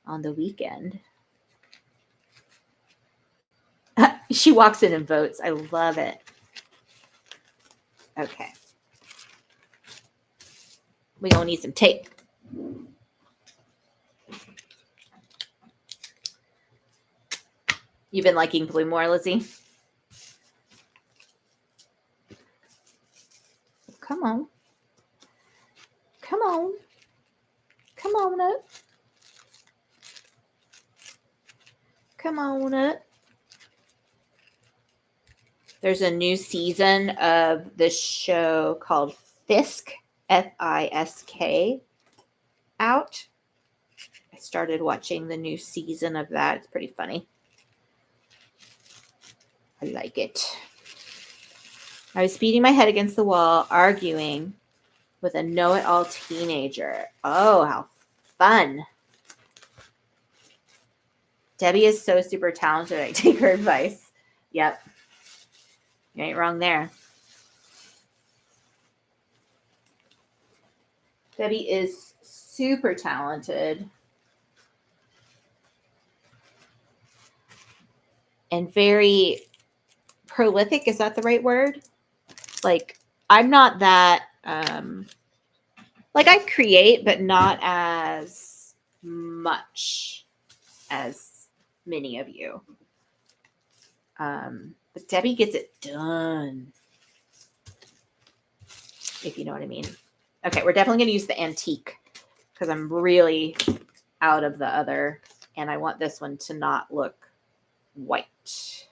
on the weekend. She walks in and votes. I love it. Okay. We're going to need some tape. You've been liking blue more, Lizzie? Come on. Come on. Come on up. Come on up. There's a new season of this show called Fisk, Fisk, out. I started watching the new season of that. It's pretty funny. I like it. I was beating my head against the wall, arguing with a know-it-all teenager. Oh, how fun. Debbie is so super talented. I take her advice. Yep. You ain't wrong there. Debbie is super talented and very prolific. Is that the right word? Like, I'm not that, like I create, but not as much as many of you. But Debbie gets it done, if you know what I mean. Okay, we're definitely going to use the antique because I'm really out of the other, and I want this one to not look white.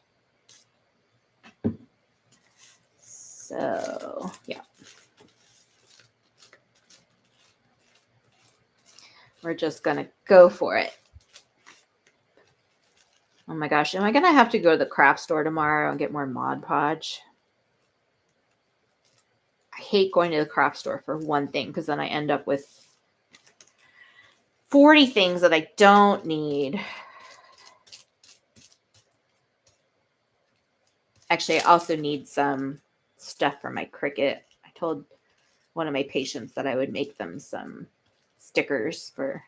So, yeah. We're just going to go for it. Oh my gosh, am I going to have to go to the craft store tomorrow and get more Mod Podge? I hate going to the craft store for one thing because then I end up with 40 things that I don't need. Actually, I also need some stuff for my Cricut. I told one of my patients that I would make them some stickers for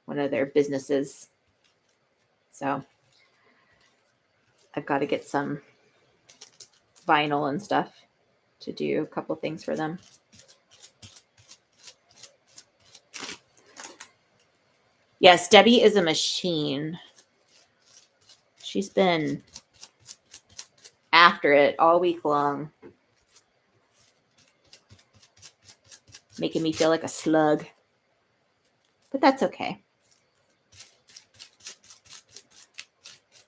one of their businesses. So I've got to get some vinyl and stuff to do a couple things for them. Yes, Debbie is a machine. She's been after it all week long, making me feel like a slug. But that's okay.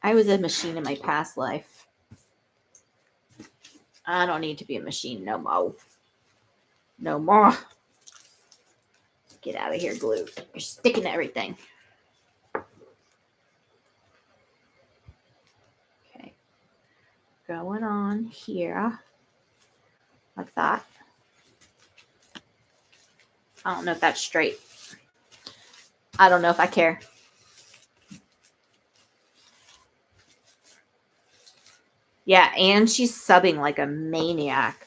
I was a machine in my past life. I don't need to be a machine no more. No more. Get out of here, glue. You're sticking to everything. Okay. Going on here. Like that. I don't know if that's straight. I don't know if I care. Yeah, and she's subbing like a maniac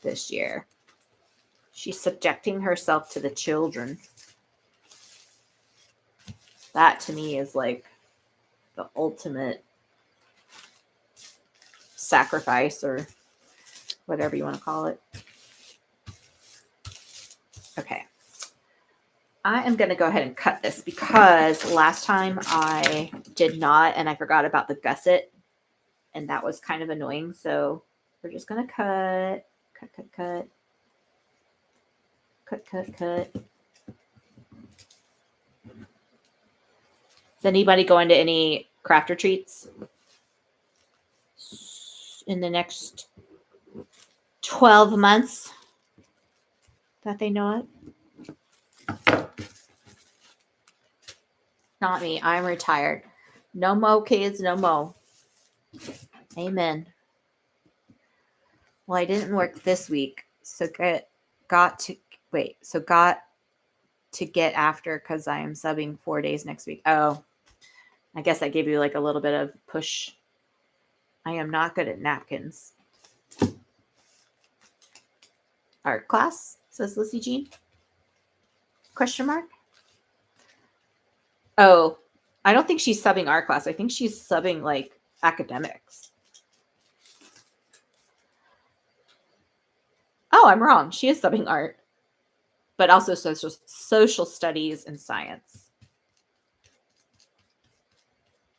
this year. She's subjecting herself to the children. That to me is like the ultimate sacrifice, or whatever you want to call it. Okay. I am going to go ahead and cut this because last time I did not, and I forgot about the gusset, and that was kind of annoying. So we're just going to cut. Is anybody going to any craft retreats in the next 12 months that they know it? Not me. I'm retired. No mo kids, no mo. Amen. Well, I didn't work this week, so got to get after because I am subbing 4 days next week. Oh, I guess I gave you like a little bit of push. I am not good at napkins. Art class, says Lizzie Jean. Question mark? Oh, I don't think she's subbing art class. I think she's subbing like academics. Oh, I'm wrong. She is subbing art, but also social studies and science.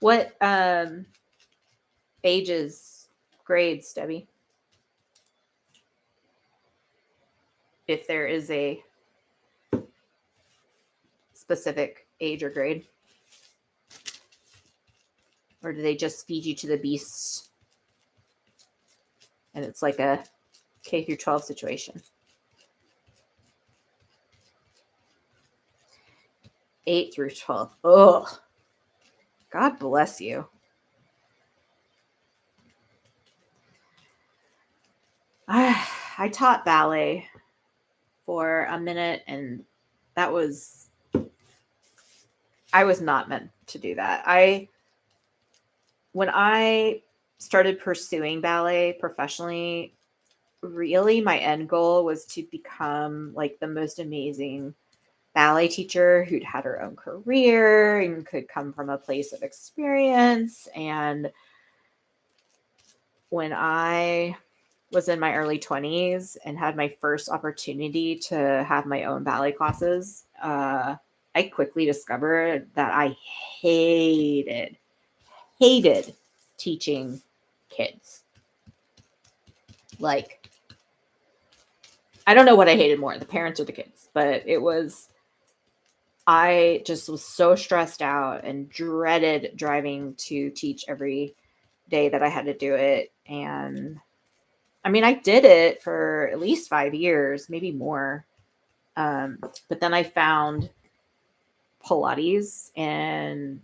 What ages, grades, Debbie? If there is a specific age or grade? Or do they just feed you to the beasts? And it's like a K through 12 situation. 8 through 12. Ugh. God bless you. I taught ballet for a minute, and I was not meant to do that. When I started pursuing ballet professionally, really my end goal was to become like the most amazing ballet teacher who'd had her own career and could come from a place of experience. And when I was in my early 20s and had my first opportunity to have my own ballet classes, I quickly discovered that I hated teaching kids. Like, I don't know what I hated more, the parents or the kids, but I just was so stressed out and dreaded driving to teach every day that I had to do it. And I mean, I did it for at least 5 years, maybe more. But then I found Pilates, and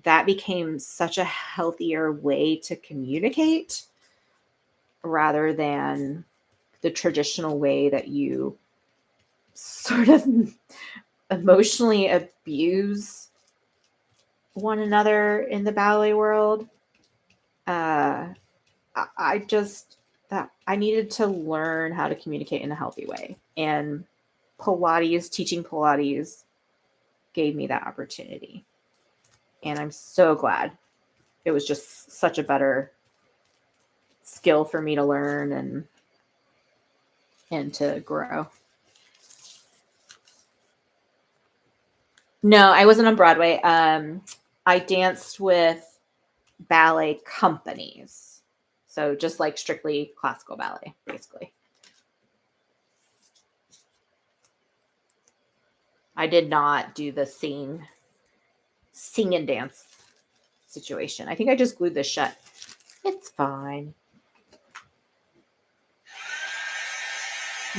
that became such a healthier way to communicate rather than the traditional way that you sort of emotionally abuse one another in the ballet world. I needed to learn how to communicate in a healthy way, and teaching Pilates gave me that opportunity. And I'm so glad. It was just such a better skill for me to learn and to grow. No, I wasn't on Broadway. I danced with ballet companies. So just like strictly classical ballet, basically. I did not do the sing and dance situation. I think I just glued this shut. It's fine.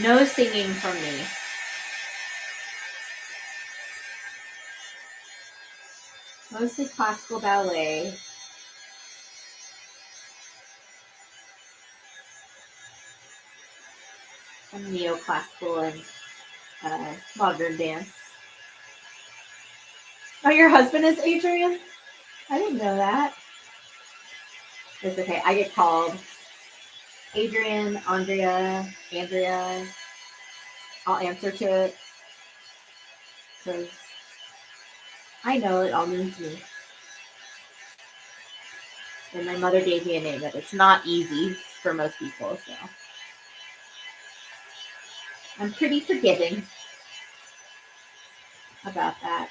No singing from me. Mostly classical ballet. Some neoclassical and modern dance. Oh, your husband is Adrian? I didn't know that. It's okay. I get called Adrian, Andrea. I'll answer to it because I know it all means me. And my mother gave me a name that it's not easy for most people, so I'm pretty forgiving about that.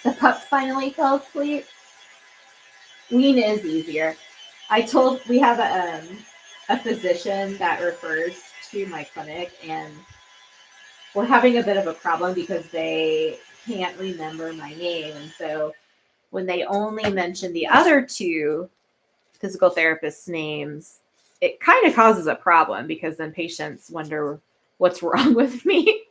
The pups finally fell asleep. Wean is easier. We have a physician that refers to my clinic, and we're having a bit of a problem because they can't remember my name. And so when they only mention the other two physical therapists' names, it kind of causes a problem because then patients wonder what's wrong with me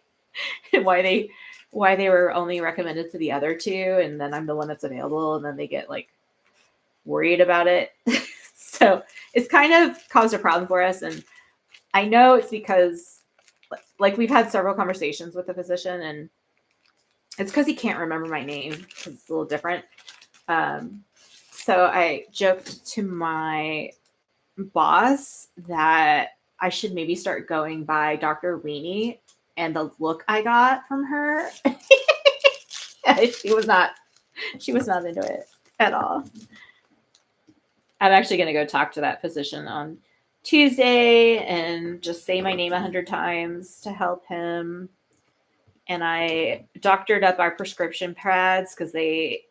and why they were only recommended to the other two, and then I'm the one that's available, and then they get like worried about it. So it's kind of caused a problem for us. And I know it's because like we've had several conversations with the physician, and it's because he can't remember my name because it's a little different. So I joked to my boss that I should maybe start going by Dr. Weenie, and the look I got from her, she was not into it at all. I'm actually going to go talk to that physician on Tuesday and just say my name 100 times to help him. And I doctored up our prescription pads because they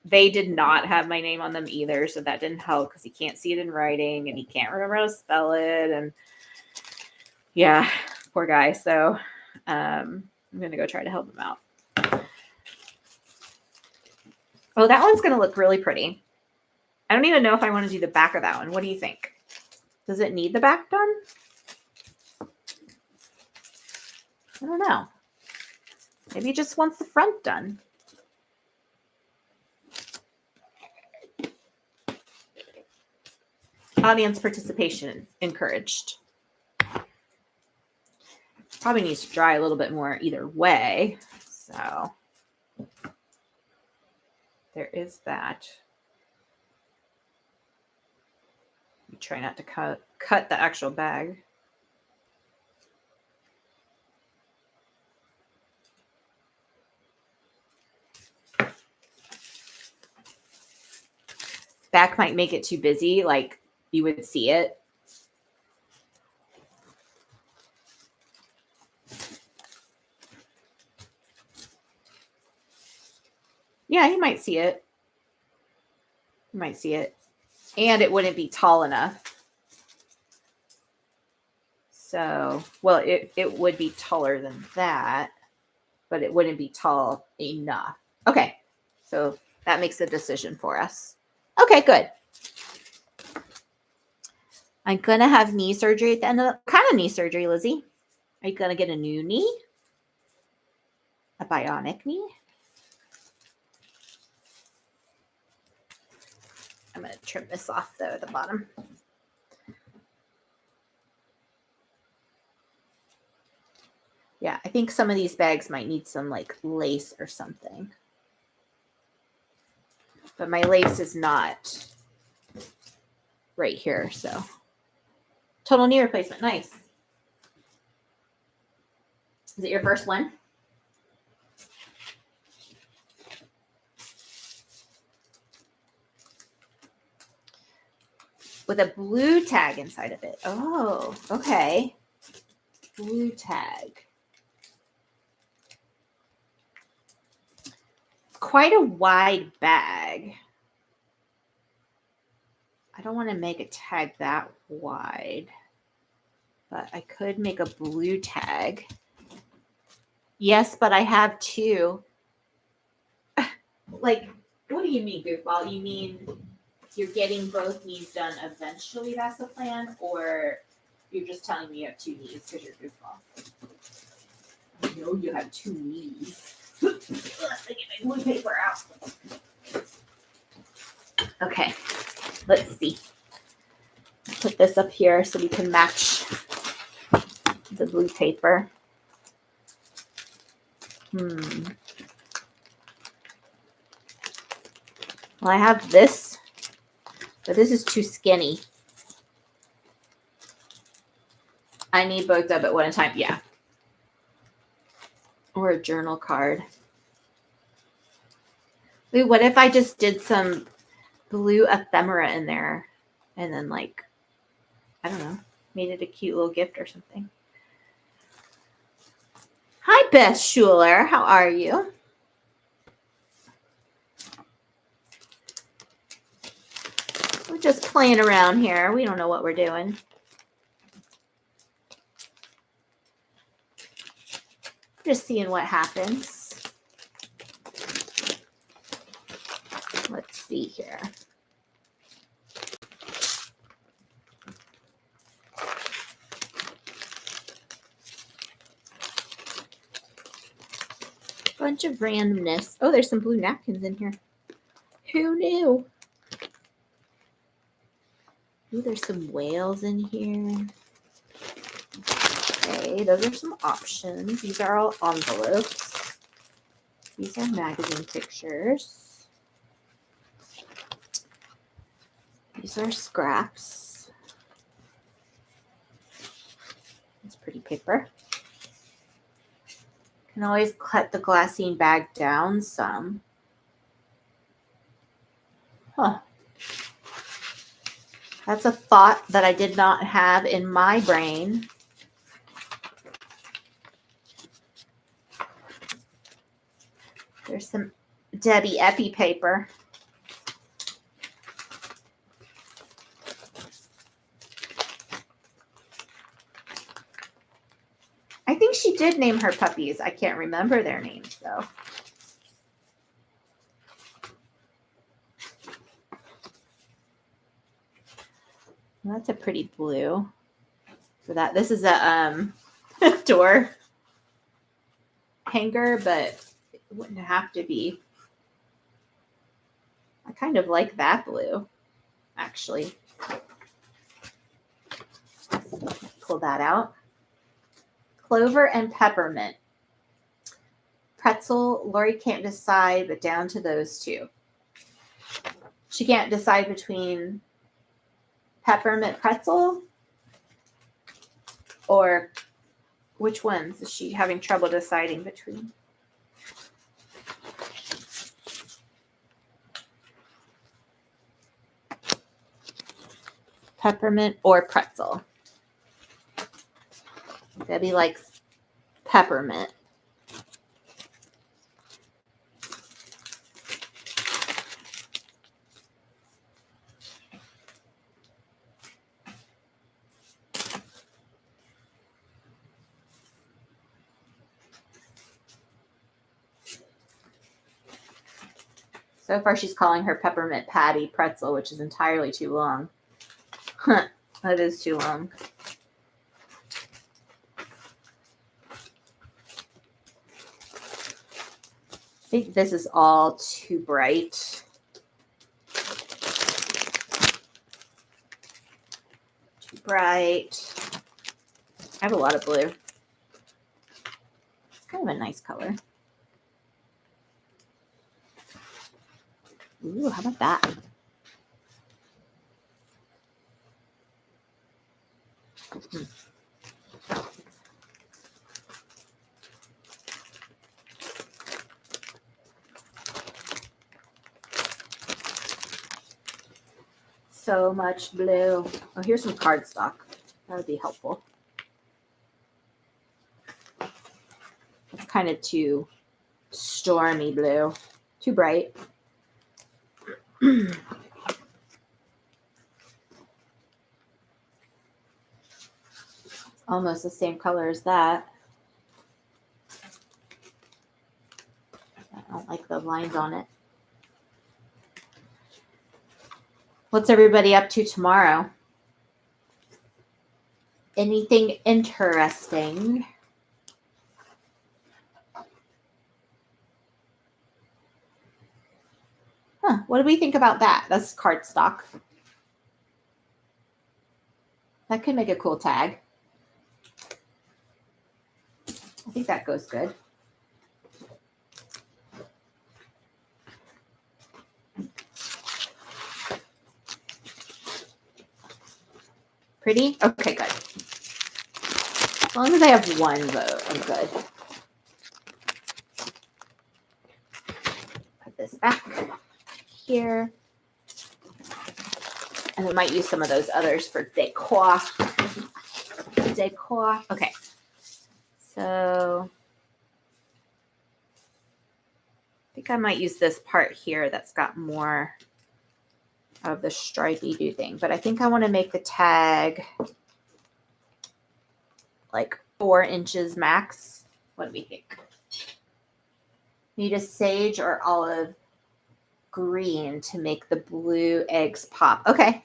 did not have my name on them either. So that didn't help because he can't see it in writing and he can't remember how to spell it. And yeah, poor guy. So I'm going to go try to help him out. Oh, that one's going to look really pretty. I don't even know if I want to do the back of that one. What do you think? Does it need the back done? I don't know. Maybe it just wants the front done. Audience participation encouraged. Probably needs to dry a little bit more either way. So there is that. You try not to cut the actual bag. Back might make it too busy, like you would see it. Yeah, you might see it. You might see it. And it wouldn't be tall enough. So, well, it would be taller than that, but it wouldn't be tall enough. Okay, so that makes a decision for us. Okay, good. I'm going to have knee surgery at the end of the... What kind of knee surgery, Lizzie? Are you going to get a new knee? A bionic knee? I'm going to trim this off, though, at the bottom. Yeah, I think some of these bags might need some, like, lace or something. But my lace is not right here, so. Total knee replacement. Nice. Is it your first one? With a blue tag inside of it. Oh, okay. Blue tag. Quite a wide bag. I don't want to make a tag that wide, but I could make a blue tag. Yes, but I have two. Like, what do you mean, goofball? You mean you're getting both knees done eventually, that's the plan? Or you're just telling me you have two knees because you're goofball? I know you have two knees. Let me get my blue paper out. Okay, let's see. Put this up here so we can match the blue paper. Well, I have this, but this is too skinny. I need both of it one at a time. Yeah. Or a journal card. Ooh, what if I just did some blue ephemera in there and then, like, I don't know, made it a cute little gift or something. Hi, Beth Schuler. How are you? We're just playing around here. We don't know what we're doing. Just seeing what happens. Let's see here. Bunch of randomness. Oh, there's some blue napkins in here. Who knew? Ooh, there's some whales in here. Okay, those are some options. These are all envelopes. These are magazine pictures. These are scraps. It's pretty paper. Can always cut the glassine bag down some. Huh. That's a thought that I did not have in my brain. There's some Debbie Epi paper. I think she did name her puppies. I can't remember their names though. Well, that's a pretty blue. So that this is a door hanger, but it wouldn't have to be. I kind of like that blue, actually. Pull that out. Clover and peppermint. Pretzel, Lori can't decide, but down to those two. She can't decide between peppermint pretzel or which ones is she having trouble deciding between? Peppermint or pretzel. Debbie likes peppermint. So far, she's calling her peppermint patty pretzel, which is entirely too long. That is too long. I think this is all too bright. Too bright. I have a lot of blue. It's kind of a nice color. Ooh, how about that? So much blue. Oh, here's some cardstock. That would be helpful. It's kind of too stormy blue. Too bright. Almost the same color as that. I don't like the lines on it. What's everybody up to tomorrow? Anything interesting? Huh, what do we think about that? That's cardstock. That could make a cool tag. I think that goes good. pretty? Okay, good. As long as I have one vote, I'm good. Put this back here. And we might use some of those others for decor. Decor. Okay. So I think I might use this part here that's got more of the stripey do thing. But I think I want to make the tag like 4 inches max. What do we think? Need a sage or olive green to make the blue eggs pop. Okay.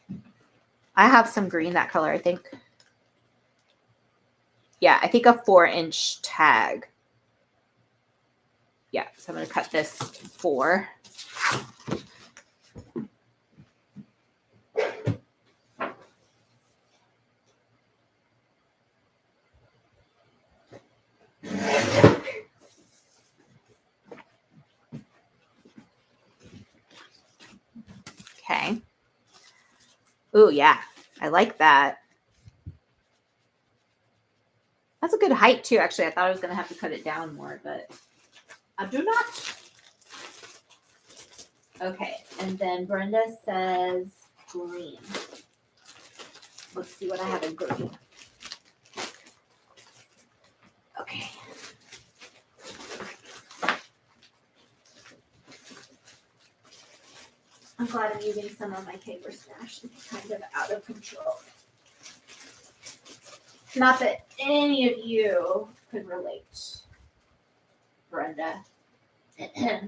I have some green that color, I think. Yeah, I think a 4-inch tag. Yeah, so I'm going to cut this 4. Okay. Ooh, yeah. I like that. That's a good height too, actually. I thought I was going to have to cut it down more, but I do not. Okay, and then Brenda says green. Let's see what I have in green. Okay. I'm glad I'm using some of my paper stash. It's kind of out of control. Not that any of you could relate, Brenda. Okay.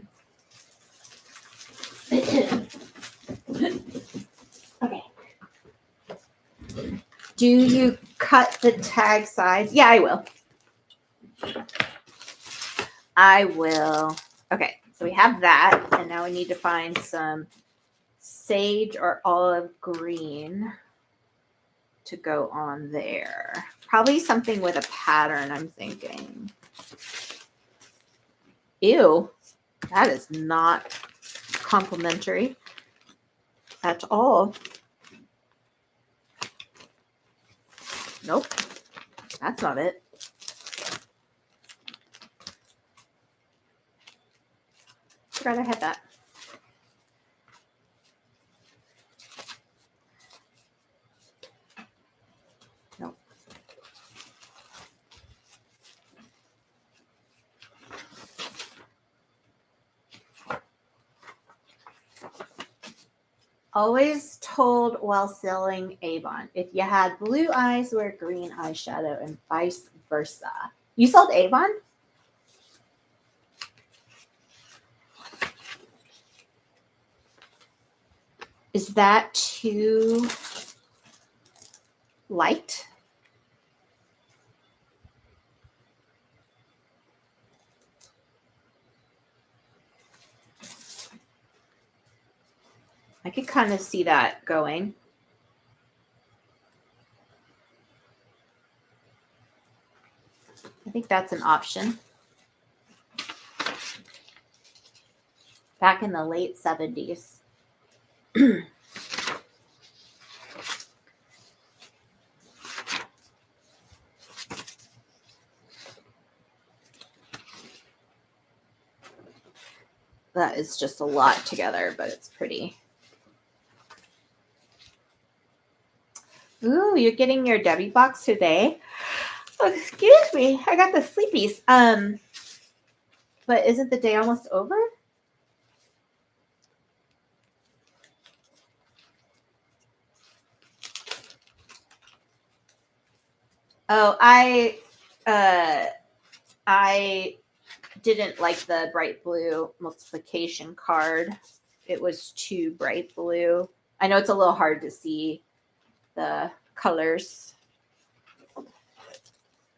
Do you cut the tag size? Yeah, I will. I will. Okay, so we have that, and now we need to find some sage or olive green to go on there. Probably something with a pattern, I'm thinking. Ew, that is not complimentary at all. Nope, that's not it. Forgot I had that. Nope. Always told while selling Avon, if you had blue eyes, wear green eyeshadow and vice versa. You sold Avon? Is that too light? I could kind of see that going. I think that's an option. Back in the late 70s. That is just a lot together, but it's pretty. Ooh, you're getting your Debbie box today? Oh, excuse me. I got the sleepies. But isn't the day almost over? Oh, I didn't like the bright blue multiplication card. It was too bright blue. I know it's a little hard to see the colors.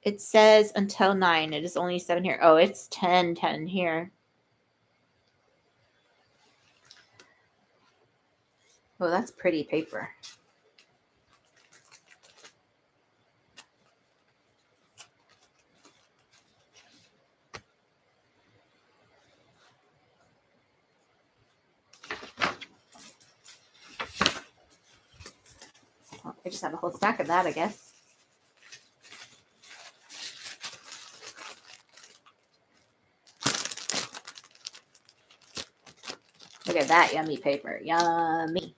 It says until 9. It is only 7 here. Oh, it's 10 here. Oh, that's pretty paper. Well, I just have a whole stack of that, I guess. Look at that yummy paper. Yummy.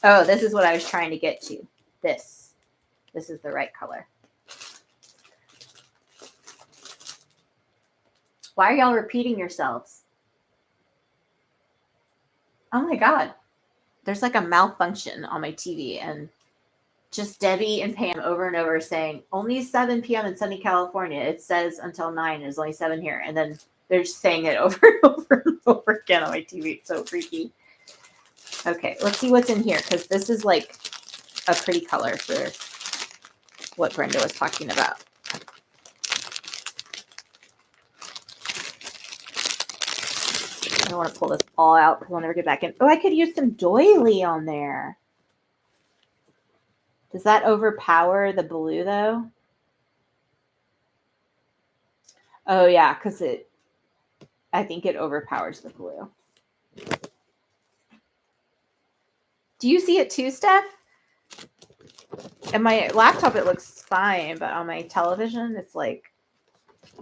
Oh, this is what I was trying to get to. This. This is the right color. Why are y'all repeating yourselves? Oh my God. There's like a malfunction on my TV, and just Debbie and Pam over and over saying, only 7 p.m. in sunny California. It says until 9. It's only 7 here. And then they're just saying it over and over and over again on my TV. It's so freaky. Okay, let's see what's in here, because this is like a pretty color for what Brenda was talking about. I don't want to pull this all out because I'll never get back in. Oh, I could use some doily on there. Does that overpower the blue though? Oh yeah, because I think it overpowers the blue. Do you see it too, Steph? And my laptop, it looks fine, but on my television, it's like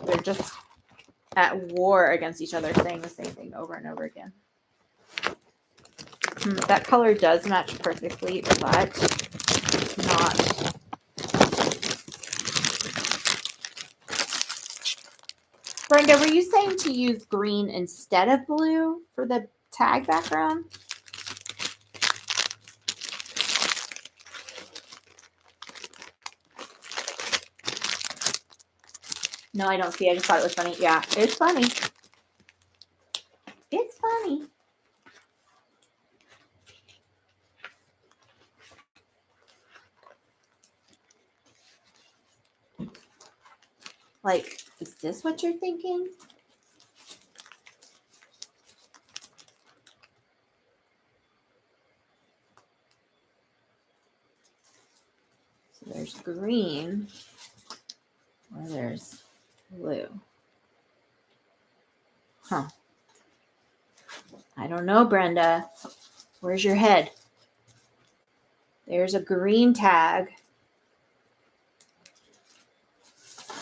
they're just at war against each other, saying the same thing over and over again. That color does match perfectly, but not. Brenda, were you saying to use green instead of blue for the tag background? No, I don't see. I just thought it was funny. Yeah, it's funny. It's funny. Like, is this what you're thinking? So there's green, or there's blue. Huh. I don't know, Brenda. Where's your head? There's a green tag.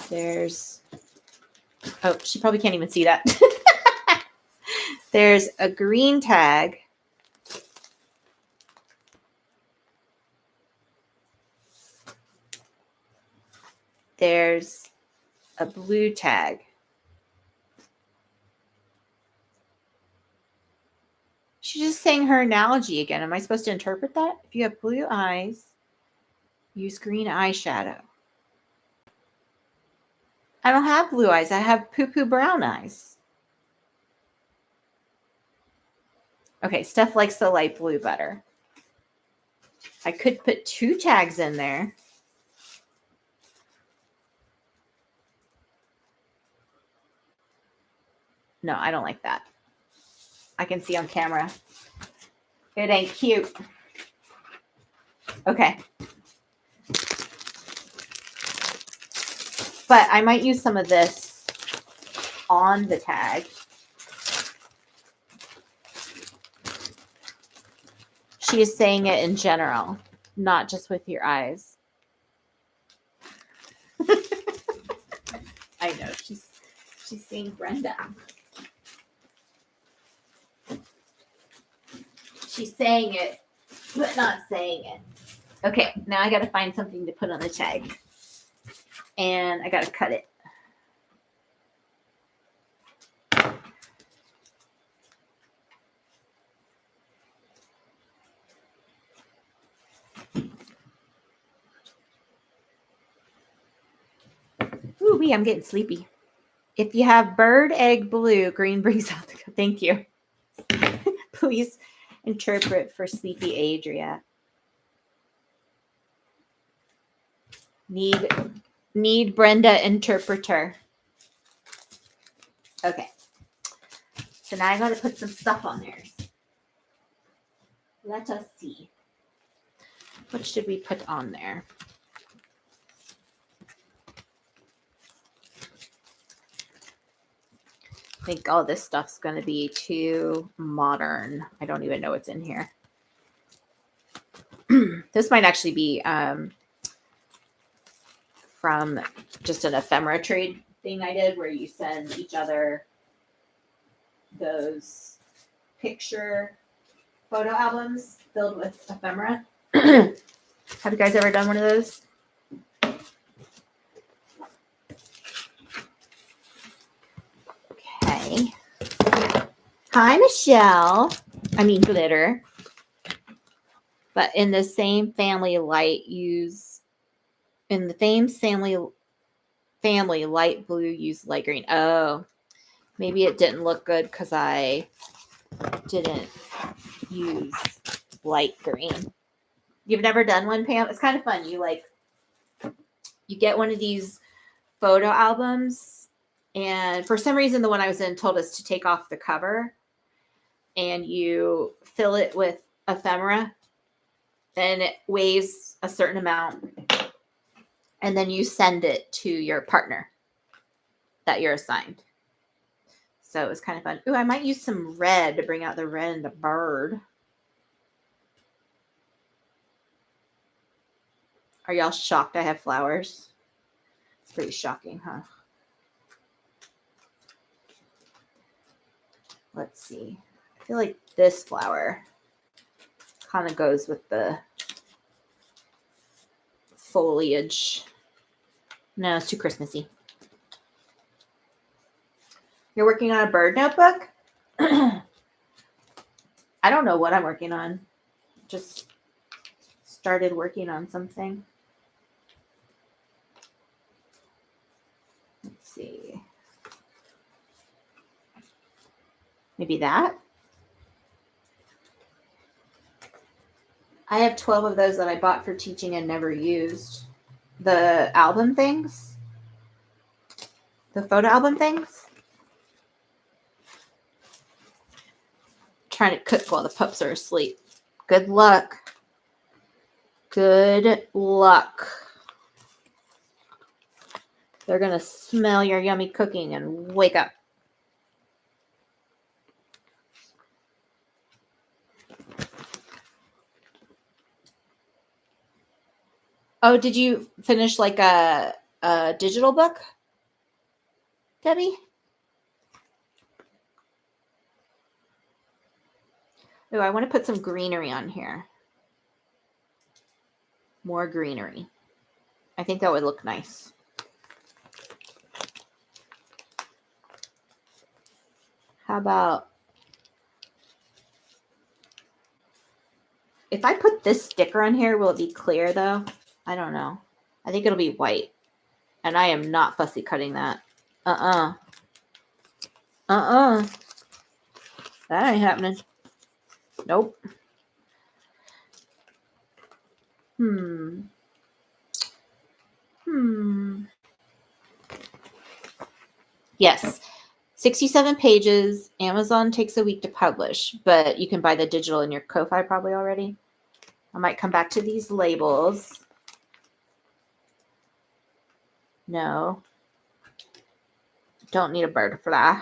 There's, oh, she probably can't even see that. There's a green tag. There's a blue tag. She's just saying her analogy again. Am I supposed to interpret that? If you have blue eyes, use green eyeshadow. I don't have blue eyes. I have poo-poo brown eyes. Okay, Steph likes the light blue better. I could put 2 tags in there. No, I don't like that. I can see on camera. It ain't cute. Okay. But I might use some of this on the tag. She is saying it in general, not just with your eyes. I know, she's saying Brenda. She's saying it, but not saying it. Okay, now I got to find something to put on the tag. And I got to cut it. Ooh, I'm getting sleepy. If you have bird egg blue, green brings out the... Thank you. Please interpret for sleepy Adria. Need Brenda interpreter. Okay. So now I got to put some stuff on there. Let us see. What should we put on there? I think all this stuff's going to be too modern. I don't even know what's in here. This might actually be from just an ephemera trade thing I did where you send each other those picture photo albums filled with ephemera. Have you guys ever done one of those? Okay. Hi, Michelle. I mean, glitter. But in the same family, light light blue use light green. Oh, maybe it didn't look good because I didn't use light green. You've never done one, Pam? It's kind of fun. You get one of these photo albums, and for some reason the one I was in told us to take off the cover, and you fill it with ephemera, and it weighs a certain amount, and then you send it to your partner that you're assigned. So it was kind of fun. Ooh, I might use some red to bring out the red in the bird. Are y'all shocked I have flowers? It's pretty shocking, huh? Let's see. I feel like this flower kind of goes with the foliage. No, it's too Christmassy. You're working on a bird notebook? I don't know what I'm working on. Just started working on something. Let's see. Maybe that? I have 12 of those that I bought for teaching and never used. The album things. The photo album things. Trying to cook while the pups are asleep. Good luck. Good luck. They're going to smell your yummy cooking and wake up. Oh, did you finish like a digital book, Debbie? Oh, I want to put some greenery on here. More greenery. I think that would look nice. How about if I put this sticker on here, will it be clear though? I don't know. I think it'll be white. And I am not fussy cutting that. That ain't happening. Nope. Yes. 67 pages. Amazon takes a week to publish, but you can buy the digital in your Ko-Fi probably already. I might come back to these labels. No. Don't need a butterfly.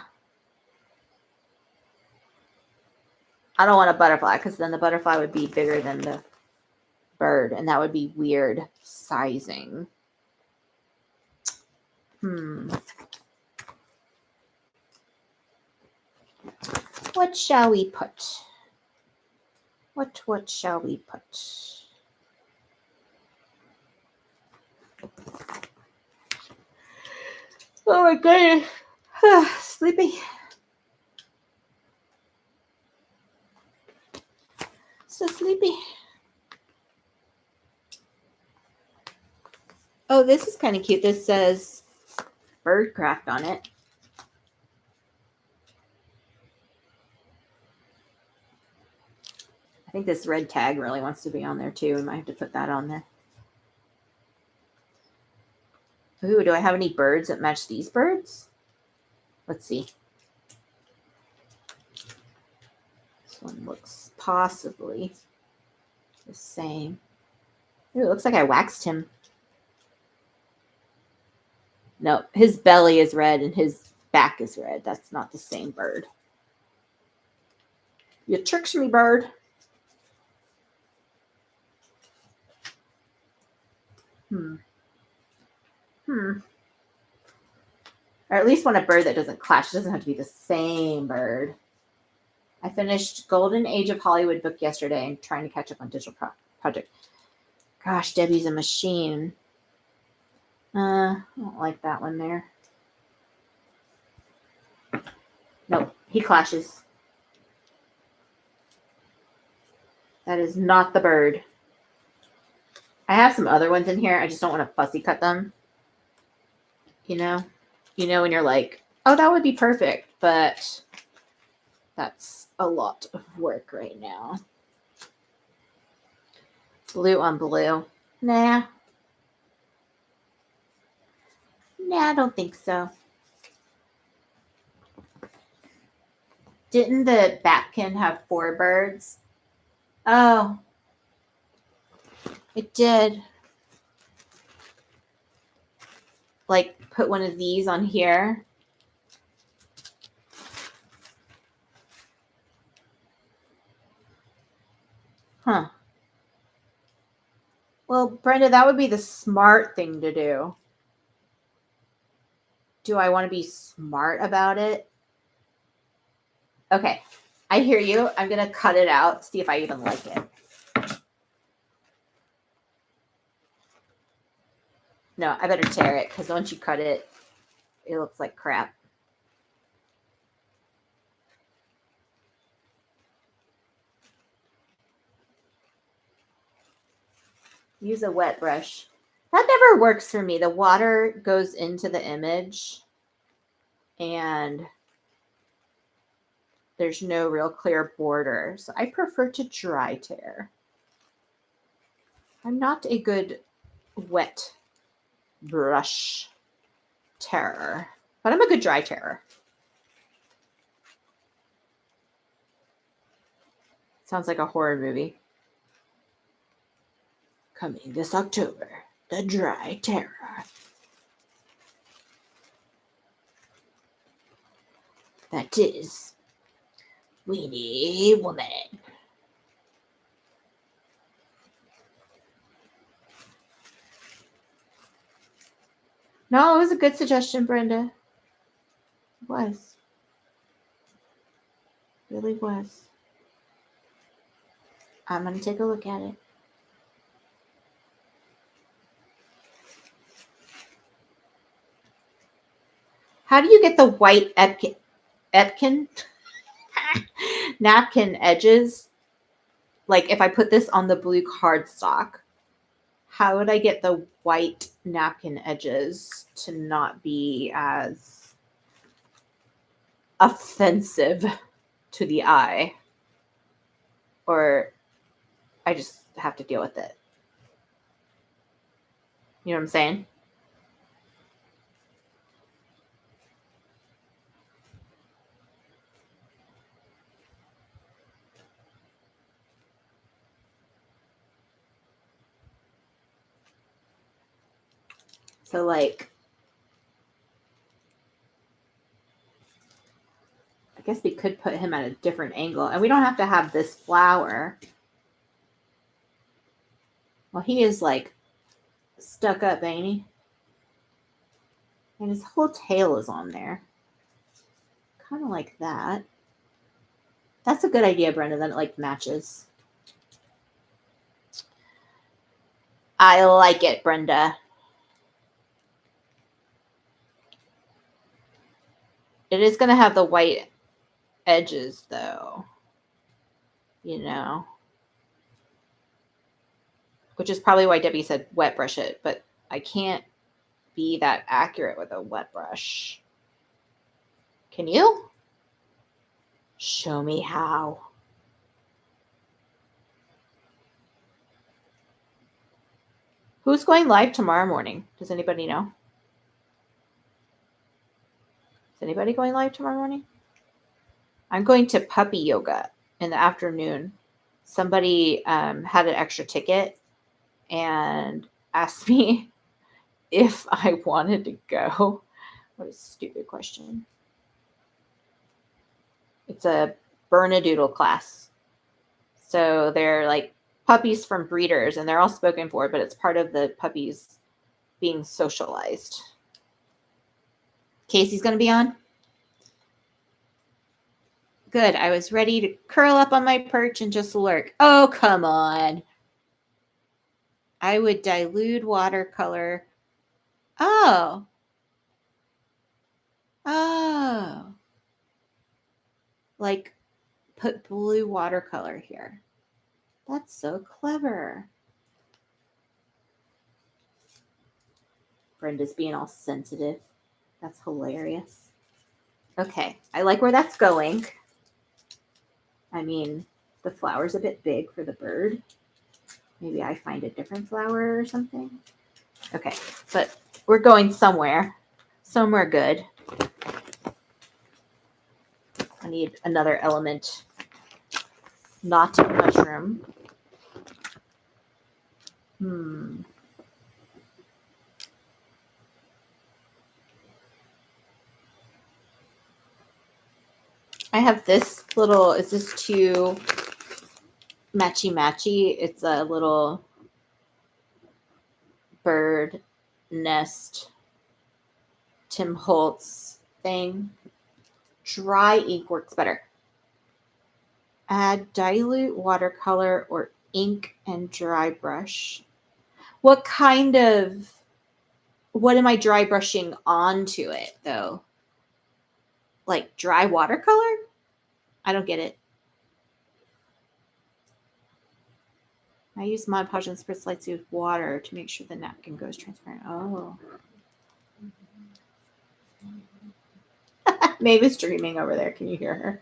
I don't want a butterfly because then the butterfly would be bigger than the bird, and that would be weird sizing. What shall we put? What shall we put? Oh my goodness. Sleepy. So sleepy. Oh, this is kind of cute. This says Birdcraft on it. I think this red tag really wants to be on there too. I might have to put that on there. Ooh, do I have any birds that match these birds? Let's see. This one looks possibly the same. Ooh, it looks like I waxed him. No, his belly is red and his back is red. That's not the same bird. You tricked me, bird. Or at least want a bird that doesn't clash. It doesn't have to be the same bird. I finished Golden Age of Hollywood book yesterday and trying to catch up on digital project. Gosh, Debbie's a machine. I don't like that one there. Nope, he clashes. That is not the bird. I have some other ones in here. I just don't want to fussy cut them. You know when you're like, oh, that would be perfect, but that's a lot of work right now. Blue on blue. Nah, I don't think so. Didn't the Batkin have 4 birds? Oh, it did. Like, put one of these on here. Huh. Well, Brenda, that would be the smart thing to do. Do I want to be smart about it? Okay, I hear you. I'm going to cut it out, see if I even like it. No, I better tear it because once you cut it, it looks like crap. Use a wet brush. That never works for me. The water goes into the image and there's no real clear border. So I prefer to dry tear. I'm not a good wet brush tearer, but I'm a good dry tearer. Sounds like a horror movie. Coming this October, The Dry Terror. That is Weenie Woman. No, it was a good suggestion, Brenda. It was. It really was. I'm going to take a look at it. How do you get the white Epkin napkin edges? Like if I put this on the blue cardstock, how would I get the white napkin edges to not be as offensive to the eye? Or I just have to deal with it. You know what I'm saying? So like, I guess we could put him at a different angle and we don't have to have this flower. Well, he is like stuck up, ain't he? And his whole tail is on there. Kind of like that. That's a good idea, Brenda. Then it like matches. I like it, Brenda. It is going to have the white edges, though. You know. Which is probably why Debbie said wet brush it. But I can't be that accurate with a wet brush. Can you? Show me how. Who's going live tomorrow morning? Does anybody know? Is anybody going live tomorrow morning? I'm going to puppy yoga in the afternoon. Somebody had an extra ticket and asked me if I wanted to go. What a stupid question. It's a Bernedoodle class. So they're like puppies from breeders and they're all spoken for, but it's part of the puppies being socialized. Casey's going to be on? Good. I was ready to curl up on my perch and just lurk. Oh, come on. I would dilute watercolor. Oh. Oh. Like put blue watercolor here. That's so clever. Brenda's being all sensitive. That's hilarious. Okay. I like where that's going. I mean, the flower's a bit big for the bird. Maybe I find a different flower or something. Okay, but we're going somewhere. Somewhere good. I need another element. Not a mushroom. I have this little, is this too matchy? It's a little bird nest Tim Holtz thing. Dry ink works better. Add dilute watercolor or ink and dry brush. What am I dry brushing onto it though? Like dry watercolor? I don't get it. I use Mod Podge and spritz lightly with water to make sure the napkin goes transparent. Oh. Maeve's dreaming over there. Can you hear her?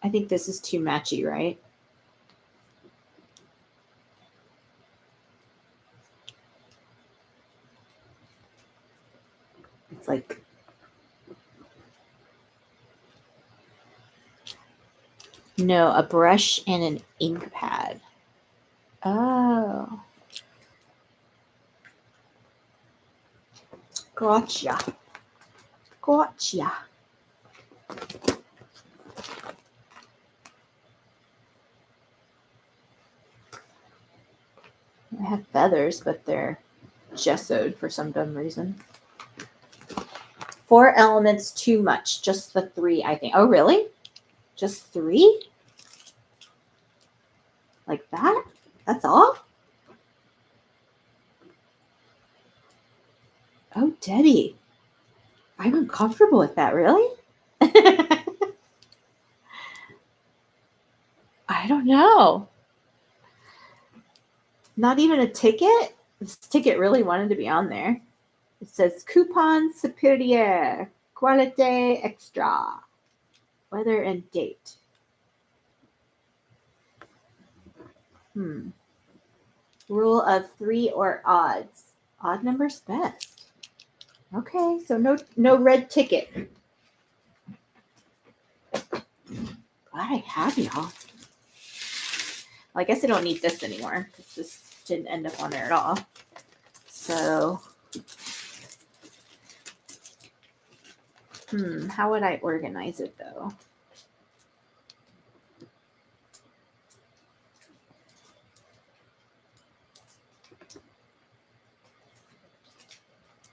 I think this is too matchy, right? It's like no, a brush and an ink pad. Oh. Gotcha. I have feathers, but they're gessoed for some dumb reason. 4 elements too much. Just the 3, I think. Oh, really? Just 3? Like that? That's all? Oh, Debbie. I'm uncomfortable with that, really? I don't know. Not even a ticket? This ticket really wanted to be on there. It says coupon superieur, qualité extra, weather and date. Rule of 3 or odds. Odd numbers best. Okay, so no red ticket. Glad I have y'all. Well, I guess I don't need this anymore because this didn't end up on there at all. So, how would I organize it though?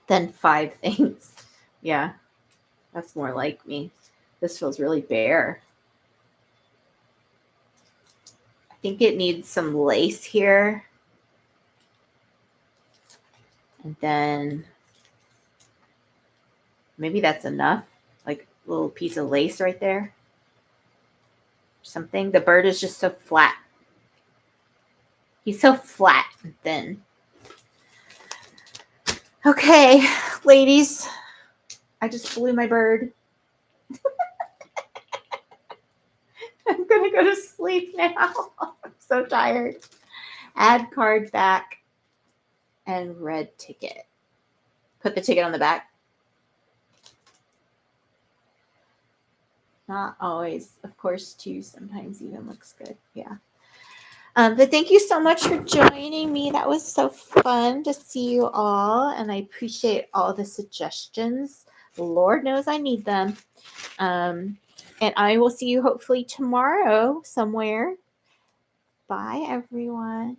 Then 5 things. Yeah, that's more like me. This feels really bare. I think it needs some lace here. And then maybe that's enough. Like a little piece of lace right there. Something. The bird is just so flat. He's so flat and thin. Okay, ladies. I just blew my bird. I'm going to go to sleep now. I'm so tired. Add card back and red ticket. Put the ticket on the back. Not always. Of course, 2 sometimes even looks good. Yeah. But thank you so much for joining me. That was so fun to see you all. And I appreciate all the suggestions. Lord knows I need them. And I will see you hopefully tomorrow somewhere. Bye, everyone.